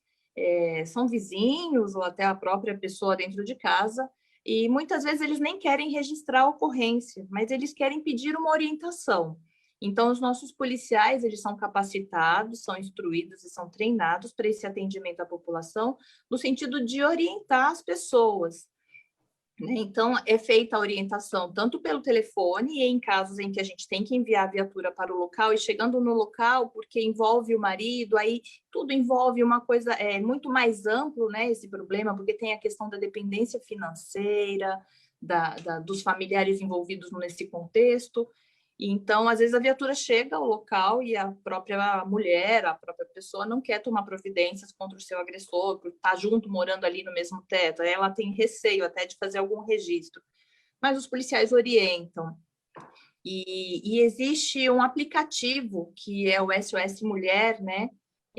são vizinhos ou até a própria pessoa dentro de casa, e muitas vezes eles nem querem registrar a ocorrência, mas eles querem pedir uma orientação. Então, os nossos policiais, eles são capacitados, são instruídos e são treinados para esse atendimento à população, no sentido de orientar as pessoas. Então, é feita a orientação tanto pelo telefone e em casos em que a gente tem que enviar a viatura para o local, e chegando no local, porque envolve o marido, aí tudo envolve uma coisa muito mais amplo, né, esse problema, porque tem a questão da dependência financeira, dos familiares envolvidos nesse contexto. Então, às vezes, a viatura chega ao local e a própria mulher, a própria pessoa não quer tomar providências contra o seu agressor, por estar junto, morando ali no mesmo teto. Ela tem receio até de fazer algum registro. Mas os policiais orientam. E existe um aplicativo, que é o SOS Mulher, né?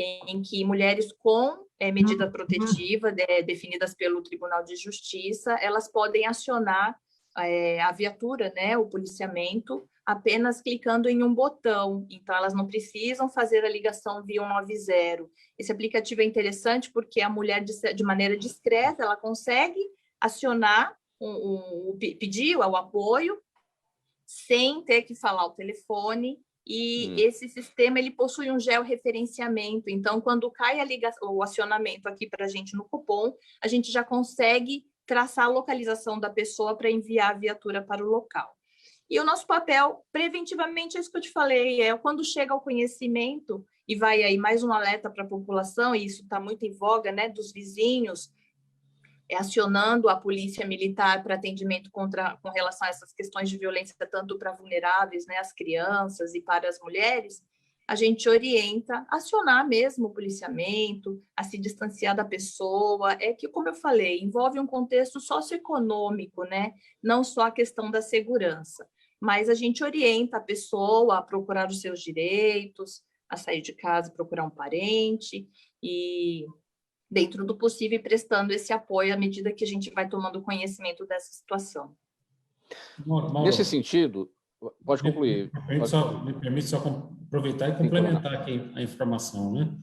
em que mulheres com medida protetiva definidas pelo Tribunal de Justiça, elas podem acionar a viatura, né, o policiamento, apenas clicando em um botão. Então, elas não precisam fazer a ligação via 190. Esse aplicativo é interessante porque a mulher, de maneira discreta, ela consegue acionar, pedir o apoio, sem ter que falar o telefone, e esse sistema ele possui um georreferenciamento. Então, quando cai o acionamento aqui para a gente no cupom, a gente já consegue traçar a localização da pessoa para enviar a viatura para o local. E o nosso papel, preventivamente, é isso que eu te falei, quando chega ao conhecimento, e vai aí mais um alerta para a população, e isso está muito em voga, né, dos vizinhos, acionando a polícia militar para atendimento com relação a essas questões de violência, tanto para vulneráveis, né, as crianças e para as mulheres, a gente orienta a acionar mesmo o policiamento, a se distanciar da pessoa. É que, como eu falei, envolve um contexto socioeconômico, né? Não só a questão da segurança, mas a gente orienta a pessoa a procurar os seus direitos, a sair de casa, procurar um parente, e dentro do possível, prestando esse apoio à medida que a gente vai tomando conhecimento dessa situação. Mauro, nesse sentido, pode concluir. Me permite só aproveitar e complementar aqui a informação, né?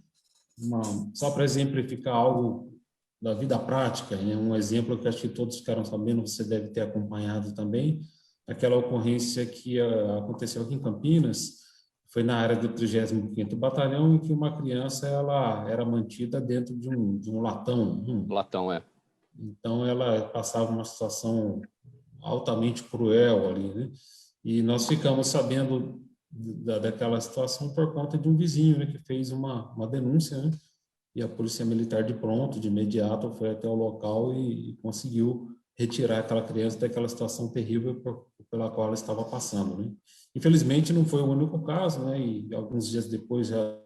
Só para exemplificar algo da vida prática, né? Um exemplo que acho que todos ficaram sabendo, você deve ter acompanhado também, aquela ocorrência que aconteceu aqui em Campinas, foi na área do 35º Batalhão, em que uma criança ela era mantida dentro de um latão. Latão, Então, ela passava uma situação altamente cruel ali, né? E nós ficamos sabendo daquela situação por conta de um vizinho, né, que fez uma denúncia, né? E a polícia militar de pronto, de imediato, foi até o local e conseguiu retirar aquela criança daquela situação terrível pela qual ela estava passando, né? Infelizmente, não foi o único caso, né? E alguns dias depois já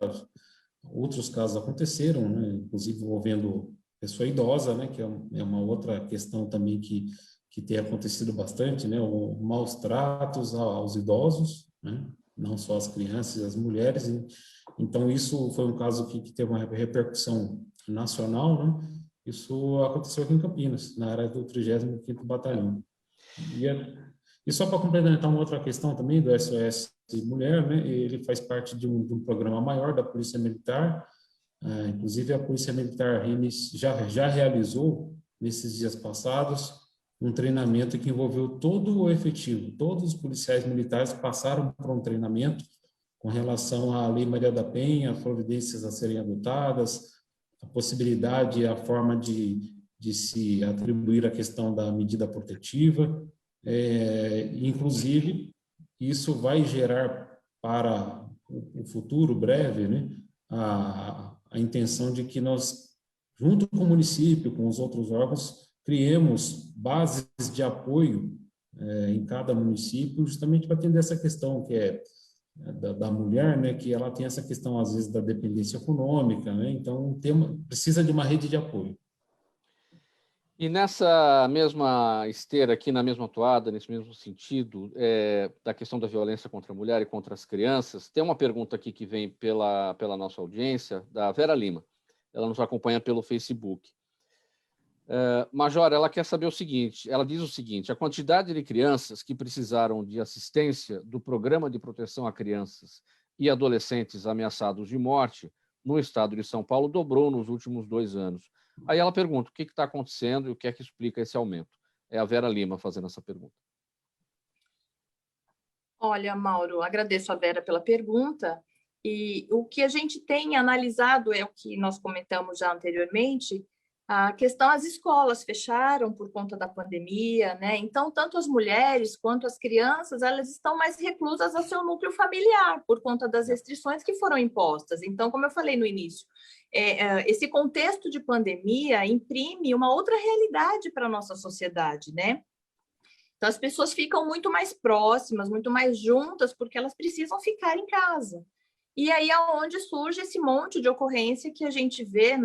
outros casos aconteceram, né? Inclusive envolvendo pessoa idosa, né? Que é uma outra questão também que tem acontecido bastante, né? Maus tratos aos idosos, né? Não só as crianças e as mulheres. Então, isso foi um caso que teve uma repercussão nacional, né? Isso aconteceu aqui em Campinas, na área do 35º Batalhão. E só para complementar uma outra questão também do SOS Mulher, né? Ele faz parte de um programa maior da Polícia Militar. Inclusive, a Polícia Militar já realizou, nesses dias passados, um treinamento que envolveu todo o efetivo. Todos os policiais militares passaram por um treinamento com relação à Lei Maria da Penha, providências a serem adotadas, a possibilidade, a forma de se atribuir a questão da medida protetiva. Inclusive, isso vai gerar para o futuro breve, né, a intenção de que nós, junto com o município, com os outros órgãos, criemos bases de apoio em cada município, justamente para atender essa questão que é da mulher, né, que ela tem essa questão, às vezes, da dependência econômica, né, então precisa de uma rede de apoio. E nessa mesma esteira aqui, na mesma toada, nesse mesmo sentido, da questão da violência contra a mulher e contra as crianças, tem uma pergunta aqui que vem pela nossa audiência, da Vera Lima. Ela nos acompanha pelo Facebook. Major, ela quer saber o seguinte, ela diz o seguinte: a quantidade de crianças que precisaram de assistência do Programa de Proteção a Crianças e Adolescentes Ameaçados de Morte no estado de São Paulo dobrou nos últimos 2 anos. Aí ela pergunta o que está acontecendo e o que é que explica esse aumento. É a Vera Lima fazendo essa pergunta. Olha, Mauro, agradeço a Vera pela pergunta. E o que a gente tem analisado é o que nós comentamos já anteriormente. A questão, as escolas fecharam por conta da pandemia, né? Então, tanto as mulheres quanto as crianças, elas estão mais reclusas ao seu núcleo familiar, por conta das restrições que foram impostas. Então, como eu falei no início, esse contexto de pandemia imprime uma outra realidade para a nossa sociedade, né? Então, as pessoas ficam muito mais próximas, muito mais juntas, porque elas precisam ficar em casa. E aí é onde surge esse monte de ocorrência que a gente vê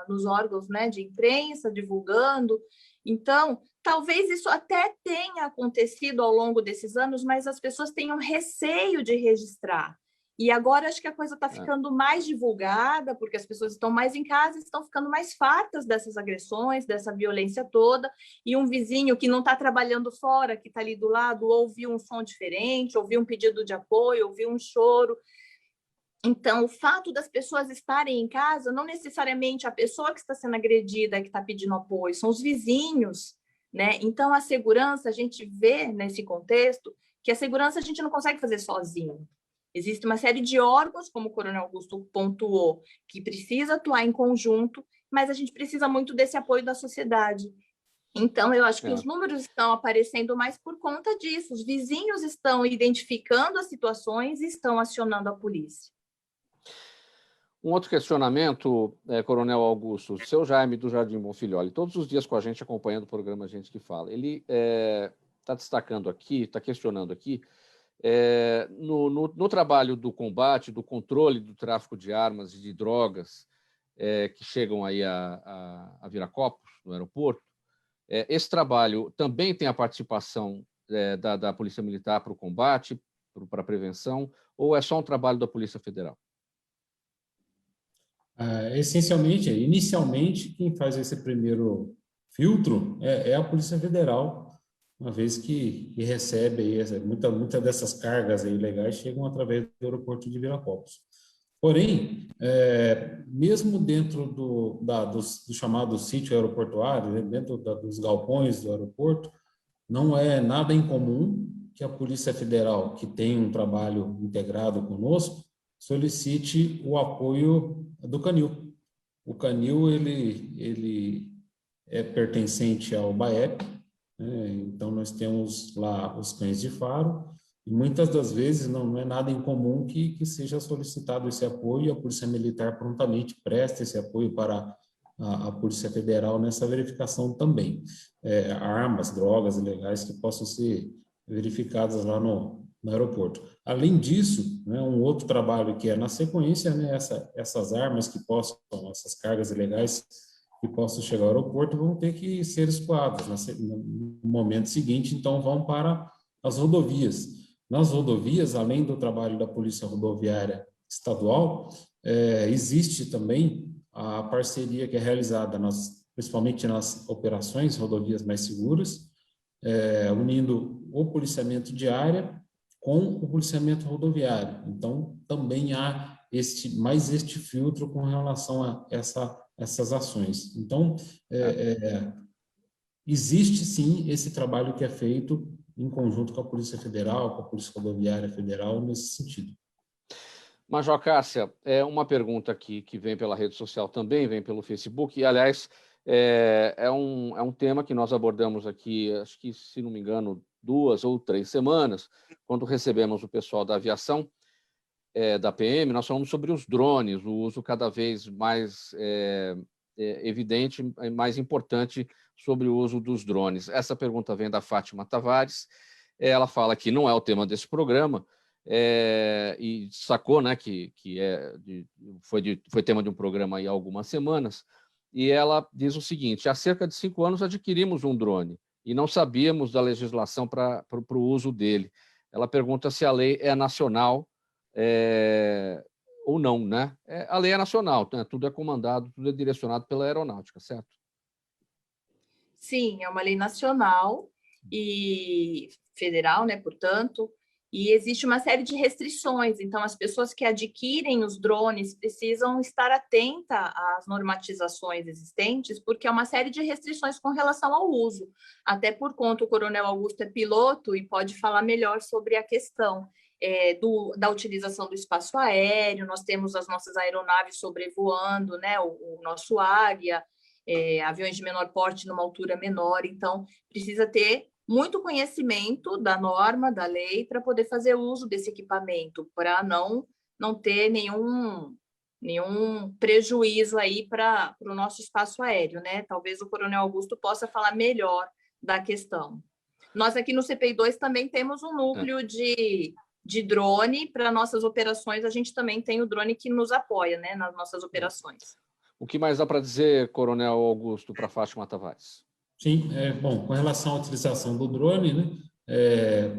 nos órgãos, né, de imprensa, divulgando. Então, talvez isso até tenha acontecido ao longo desses anos, mas as pessoas tenham receio de registrar. E agora acho que a coisa está ficando mais divulgada, porque as pessoas estão mais em casa, estão ficando mais fartas dessas agressões, dessa violência toda, e um vizinho que não está trabalhando fora, que está ali do lado, ouviu um som diferente, ouviu um pedido de apoio, ouviu um choro. Então, o fato das pessoas estarem em casa, não necessariamente a pessoa que está sendo agredida que está pedindo apoio, são os vizinhos, né? Então, a segurança, a gente vê nesse contexto que a segurança a gente não consegue fazer sozinho. Existe uma série de órgãos, como o Coronel Augusto pontuou, que precisa atuar em conjunto, mas a gente precisa muito desse apoio da sociedade. Então, eu acho que os números estão aparecendo mais por conta disso. Os vizinhos estão identificando as situações e estão acionando a polícia. Um outro questionamento, Coronel Augusto, o seu Jaime do Jardim Bonfilholi, todos os dias com a gente acompanhando o programa Gente que Fala, ele está destacando aqui, está questionando aqui, no trabalho do combate, do controle do tráfico de armas e de drogas que chegam aí a Viracopos, no aeroporto, esse trabalho também tem a participação da Polícia Militar para o combate, para a prevenção, ou é só um trabalho da Polícia Federal? Essencialmente, inicialmente, quem faz esse primeiro filtro é a Polícia Federal, uma vez que recebe aí muita dessas cargas aí ilegais chegam através do aeroporto de Viracopos. Porém, mesmo dentro do chamado sítio aeroportuário, dentro dos galpões do aeroporto, não é nada incomum que a Polícia Federal, que tem um trabalho integrado conosco, solicite o apoio do Canil. O Canil, ele é pertencente ao BAEP, né? Então nós temos lá os cães de faro, e muitas das vezes não é nada incomum que seja solicitado esse apoio, e a Polícia Militar prontamente presta esse apoio para a Polícia Federal nessa verificação também. Armas, drogas ilegais que possam ser verificadas lá no aeroporto. Além disso, né, um outro trabalho que é na sequência, né, essas armas que possam, essas cargas ilegais que possam chegar ao aeroporto vão ter que ser escoadas no momento seguinte, então vão para as rodovias. Nas rodovias, além do trabalho da Polícia Rodoviária Estadual, existe também a parceria que é realizada, principalmente nas operações Rodovias Mais Seguras, unindo o policiamento de área com o policiamento rodoviário. Então, também há este filtro com relação a essas ações. Então, existe sim esse trabalho que é feito em conjunto com a Polícia Federal, com a Polícia Rodoviária Federal, nesse sentido. Major Cássia, uma pergunta aqui que vem pela rede social, também vem pelo Facebook, e, aliás, é um tema que nós abordamos aqui, acho que, se não me engano, 2 ou 3 semanas, quando recebemos o pessoal da aviação, da PM, nós falamos sobre os drones, o uso cada vez mais evidente, mais importante sobre o uso dos drones. Essa pergunta vem da Fátima Tavares, ela fala que não é o tema desse programa, e sacou, né, que foi tema de um programa aí há algumas semanas, e ela diz o seguinte: há cerca de 5 anos adquirimos um drone e não sabíamos da legislação para o uso dele. Ela pergunta se a lei é nacional ou não, né? A lei é nacional, né? Tudo é comandado, tudo é direcionado pela aeronáutica, certo? Sim, é uma lei nacional e federal, né, portanto, e existe uma série de restrições. Então, as pessoas que adquirem os drones precisam estar atentas às normatizações existentes, porque há uma série de restrições com relação ao uso. Até por conta, o Coronel Augusto é piloto e pode falar melhor sobre a questão da utilização do espaço aéreo. Nós temos as nossas aeronaves sobrevoando, né, o nosso Águia, aviões de menor porte numa altura menor. Então, precisa ter muito conhecimento da norma, da lei, para poder fazer uso desse equipamento, para não ter nenhum prejuízo aí para o nosso espaço aéreo, né? Talvez o Coronel Augusto possa falar melhor da questão. Nós aqui no CPI-2 também temos um núcleo de drone para nossas operações. A gente também tem o drone que nos apoia, né, nas nossas operações. O que mais dá para dizer, Coronel Augusto, para Fátima Tavares? Sim, bom, com relação à utilização do drone, né,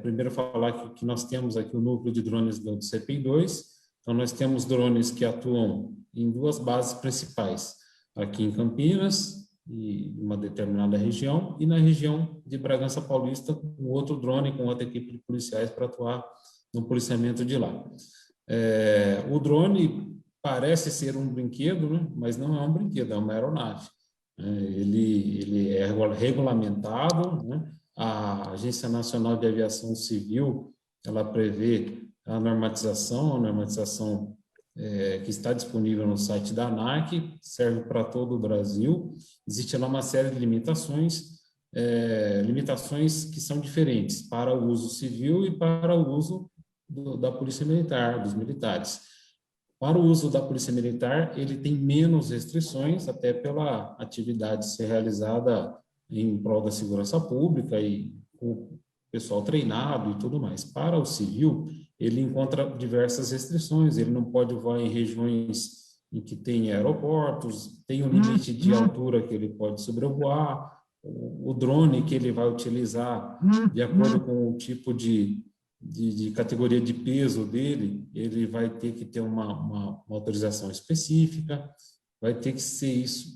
primeiro falar que nós temos aqui o núcleo de drones do CPI-2, Então, nós temos drones que atuam em 2 bases principais, aqui em Campinas, e uma determinada região, e na região de Bragança Paulista, um outro drone com outra equipe de policiais para atuar no policiamento de lá. O drone parece ser um brinquedo, né? Mas não é um brinquedo, é uma aeronave. Ele é regulamentado, né? A Agência Nacional de Aviação Civil, ela prevê a normatização que está disponível no site da ANAC, serve para todo o Brasil. Existe lá uma série de limitações que são diferentes para o uso civil e para o uso da Polícia Militar, dos militares. Para o uso da Polícia Militar, ele tem menos restrições, até pela atividade ser realizada em prol da segurança pública e com o pessoal treinado e tudo mais. Para o civil, ele encontra diversas restrições, ele não pode voar em regiões em que tem aeroportos, tem um limite de altura que ele pode sobrevoar, o drone que ele vai utilizar, de acordo com o tipo de categoria de peso dele, ele vai ter que ter uma autorização específica, vai ter que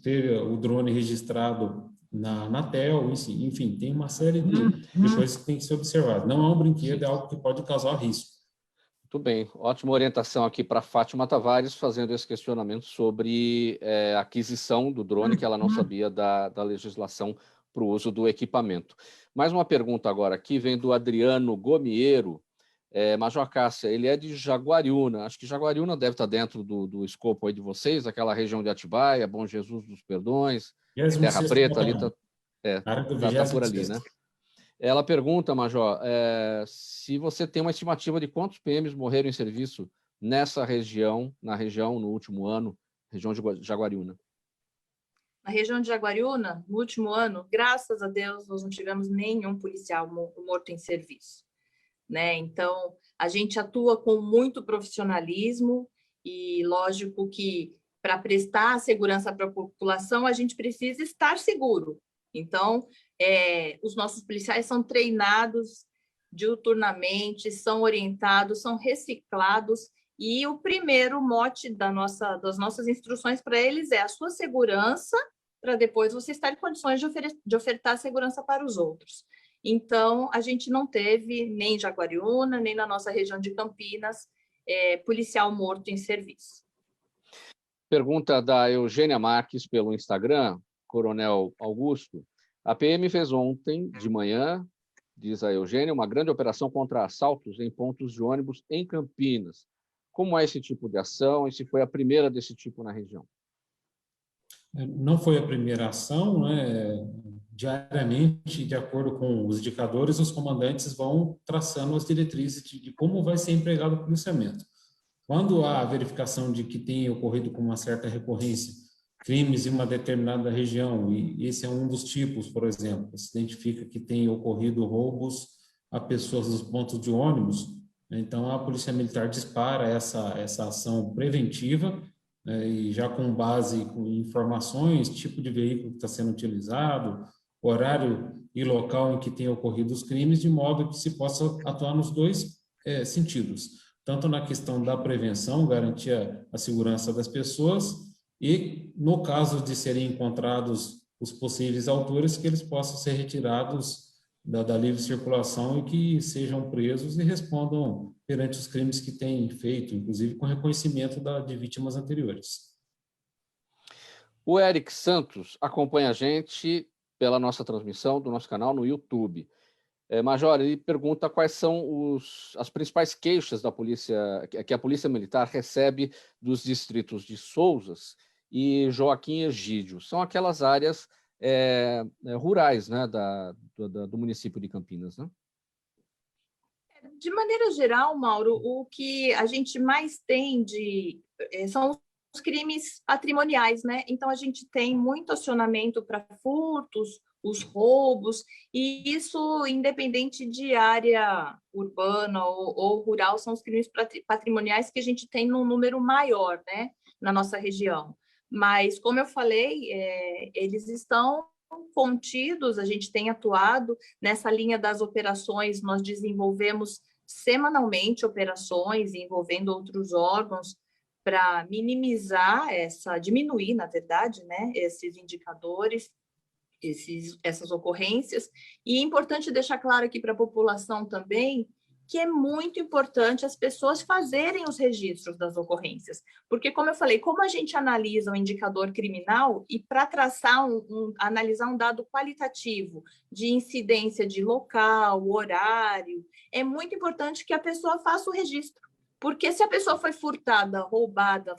ter o drone registrado na Anatel, enfim, tem uma série de coisas que tem que ser observado. Não é um brinquedo, é algo que pode causar risco. Muito bem, ótima orientação aqui para Fátima Tavares, fazendo esse questionamento sobre a aquisição do drone, que ela não sabia da legislação para o uso do equipamento. Mais uma pergunta agora aqui, vem do Adriano Gomiero. Major Cássia, ele é de Jaguariúna, acho que Jaguariúna deve estar dentro do escopo aí de vocês, aquela região de Atibaia, Bom Jesus dos Perdões, Terra Preta, ali está por ali, né? Ela pergunta, Major, se você tem uma estimativa de quantos PMs morreram em serviço nessa região, no último ano, região de Jaguariúna. Na região de Jaguariúna, no último ano, graças a Deus, nós não tivemos nenhum policial morto em serviço, né? Então, a gente atua com muito profissionalismo e, lógico, que para prestar segurança para a população, a gente precisa estar seguro. Então, os nossos policiais são treinados diuturnamente, são orientados, são reciclados, e o primeiro mote das nossas instruções para eles é a sua segurança, para depois você estar em condições de ofertar segurança para os outros. Então, a gente não teve, nem em Jaguariúna, nem na nossa região de Campinas, policial morto em serviço. Pergunta da Eugênia Marques pelo Instagram, Coronel Augusto. A PM fez ontem de manhã, diz a Eugênia, uma grande operação contra assaltos em pontos de ônibus em Campinas. Como é esse tipo de ação e se foi a primeira desse tipo na região? Não foi a primeira ação, né? Diariamente, de acordo com os indicadores, os comandantes vão traçando as diretrizes de como vai ser empregado o policiamento. Quando há a verificação de que tem ocorrido com uma certa recorrência crimes em uma determinada região, e esse é um dos tipos, por exemplo, se identifica que tem ocorrido roubos a pessoas nos pontos de ônibus, então a Polícia Militar dispara essa ação preventiva, e já com base em informações, tipo de veículo que está sendo utilizado, horário e local em que tem ocorrido os crimes, de modo que se possa atuar nos dois sentidos, tanto na questão da prevenção, garantir a segurança das pessoas, e no caso de serem encontrados os possíveis autores, que eles possam ser retirados da livre circulação e que sejam presos e respondam perante os crimes que têm feito, inclusive com reconhecimento de vítimas anteriores. O Eric Santos acompanha a gente pela nossa transmissão do nosso canal no YouTube. Major, ele pergunta quais são as principais queixas da polícia, que a Polícia Militar recebe dos distritos de Sousas e Joaquim Egídio. São aquelas áreas rurais, né, do município de Campinas, né? De maneira geral, Mauro, o que a gente mais tem são os crimes patrimoniais, né? Então, a gente tem muito acionamento para furtos, os roubos, e isso, independente de área urbana ou rural, são os crimes patrimoniais que a gente tem num número maior, né, na nossa região. Mas, como eu falei, eles estão contidos, a gente tem atuado nessa linha das operações, nós desenvolvemos semanalmente operações envolvendo outros órgãos para diminuir, na verdade, né, esses indicadores, essas ocorrências. E é importante deixar claro aqui para a população também que é muito importante as pessoas fazerem os registros das ocorrências, porque, como eu falei, como a gente analisa um indicador criminal e para traçar analisar um dado qualitativo de incidência de local, horário, é muito importante que a pessoa faça o registro, porque se a pessoa foi furtada, roubada,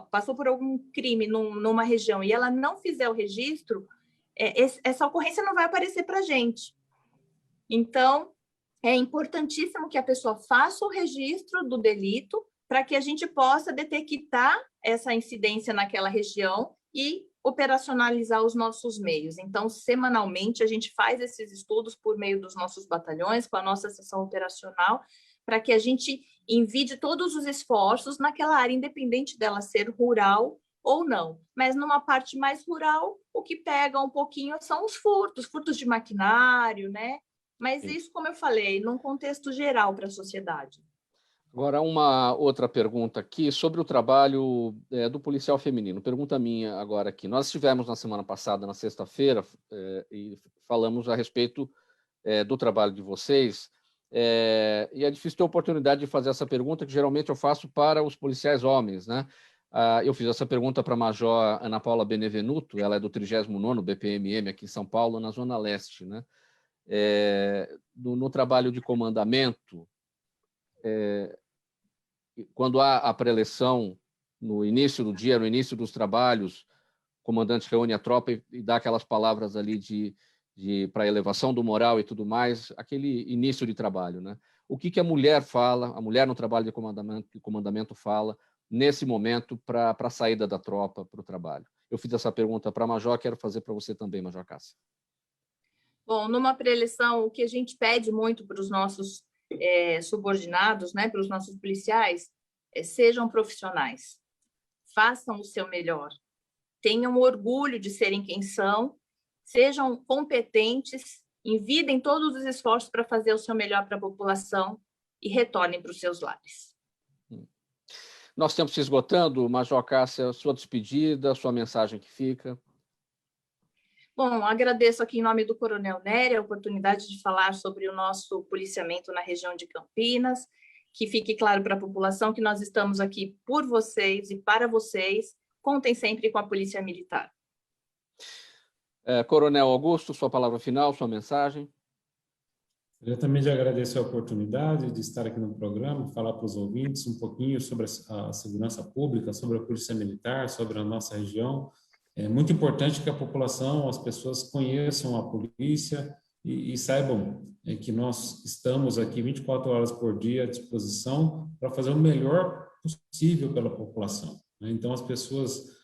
passou por algum crime numa região e ela não fizer o registro, essa ocorrência não vai aparecer para a gente. Então, é importantíssimo que a pessoa faça o registro do delito para que a gente possa detectar essa incidência naquela região e operacionalizar os nossos meios. Então, semanalmente, a gente faz esses estudos por meio dos nossos batalhões, com a nossa seção operacional, para que a gente envie todos os esforços naquela área, independente dela ser rural ou não. Mas numa parte mais rural, o que pega um pouquinho são os furtos de maquinário, né? Mas isso, como eu falei, num contexto geral para a sociedade. Agora, uma outra pergunta aqui sobre o trabalho do policial feminino. Pergunta minha agora aqui. Nós estivemos na semana passada, na sexta-feira, e falamos a respeito do trabalho de vocês. E é difícil ter a oportunidade de fazer essa pergunta, que geralmente eu faço para os policiais homens, né? Eu fiz essa pergunta para a Major Ana Paula Benevenuto, ela é do 39º BPMM aqui em São Paulo, na Zona Leste, né? No trabalho de comandamento, quando há a preleção no início do dia, no início dos trabalhos, o comandante reúne a tropa e dá aquelas palavras ali para elevação do moral e tudo mais, aquele início de trabalho, né? O que a mulher fala, a mulher no trabalho de comandamento fala nesse momento para a saída da tropa para o trabalho? Eu fiz essa pergunta para a Major, quero fazer para você também, Major Cássia. Bom, numa preleção, o que a gente pede muito para os nossos subordinados, né, para os nossos policiais, sejam profissionais, façam o seu melhor, tenham orgulho de serem quem são, sejam competentes, envidem todos os esforços para fazer o seu melhor para a população e retornem para os seus lares. Nosso tempo se esgotando, Major Cássia, sua despedida, sua mensagem que fica. Bom, agradeço aqui em nome do Coronel Nery a oportunidade de falar sobre o nosso policiamento na região de Campinas, que fique claro para a população que nós estamos aqui por vocês e para vocês. Contem sempre com a Polícia Militar. Coronel Augusto, sua palavra final, sua mensagem. Eu também agradeço a oportunidade de estar aqui no programa, falar para os ouvintes um pouquinho sobre a segurança pública, sobre a Polícia Militar, sobre a nossa região. É muito importante que a população, as pessoas conheçam a polícia e saibam que nós estamos aqui 24 horas por dia à disposição para fazer o melhor possível pela população. Então, as pessoas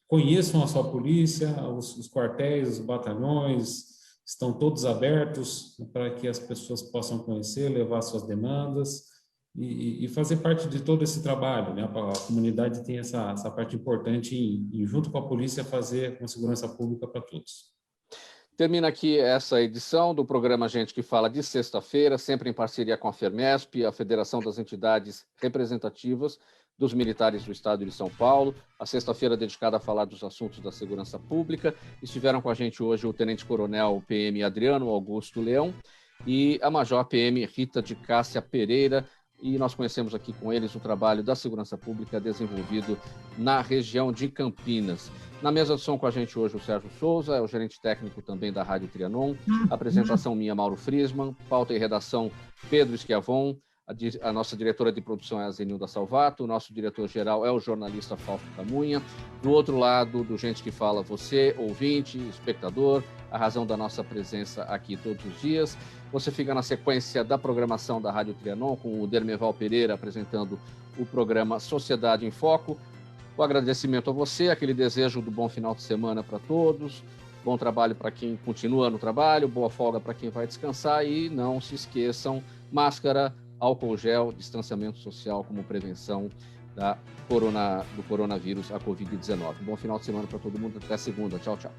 conheçam a sua polícia, os quartéis, os batalhões, estão todos abertos para que as pessoas possam conhecer, levar suas demandas e fazer parte de todo esse trabalho, né? A comunidade tem essa parte importante em, junto com a polícia, fazer uma segurança pública para todos. Termina aqui essa edição do programa Gente que Fala de sexta-feira, sempre em parceria com a FERMESP, a Federação das Entidades Representativas dos Militares do Estado de São Paulo. A sexta-feira dedicada a falar dos assuntos da segurança pública. Estiveram com a gente hoje o Tenente Coronel PM Adriano Augusto Leão e a Major PM Rita de Cássia Pereira. E nós conhecemos aqui com eles o trabalho da segurança pública desenvolvido na região de Campinas. Na mesa de som com a gente hoje o Sérgio Souza, é o gerente técnico também da Rádio Trianon. Apresentação minha, Mauro Friesman. Pauta e redação, Pedro Schiavon. A nossa diretora de produção é a Zenilda Salvato. O nosso diretor-geral é o jornalista Fausto Camunha. Do outro lado, do Gente que Fala, você, ouvinte, espectador, a razão da nossa presença aqui todos os dias. Você fica na sequência da programação da Rádio Trianon, com o Dermeval Pereira apresentando o programa Sociedade em Foco. O agradecimento a você, aquele desejo do bom final de semana para todos, bom trabalho para quem continua no trabalho, boa folga para quem vai descansar e não se esqueçam, máscara, álcool gel, distanciamento social como prevenção do coronavírus, a Covid-19. Bom final de semana para todo mundo, até segunda. Tchau, tchau.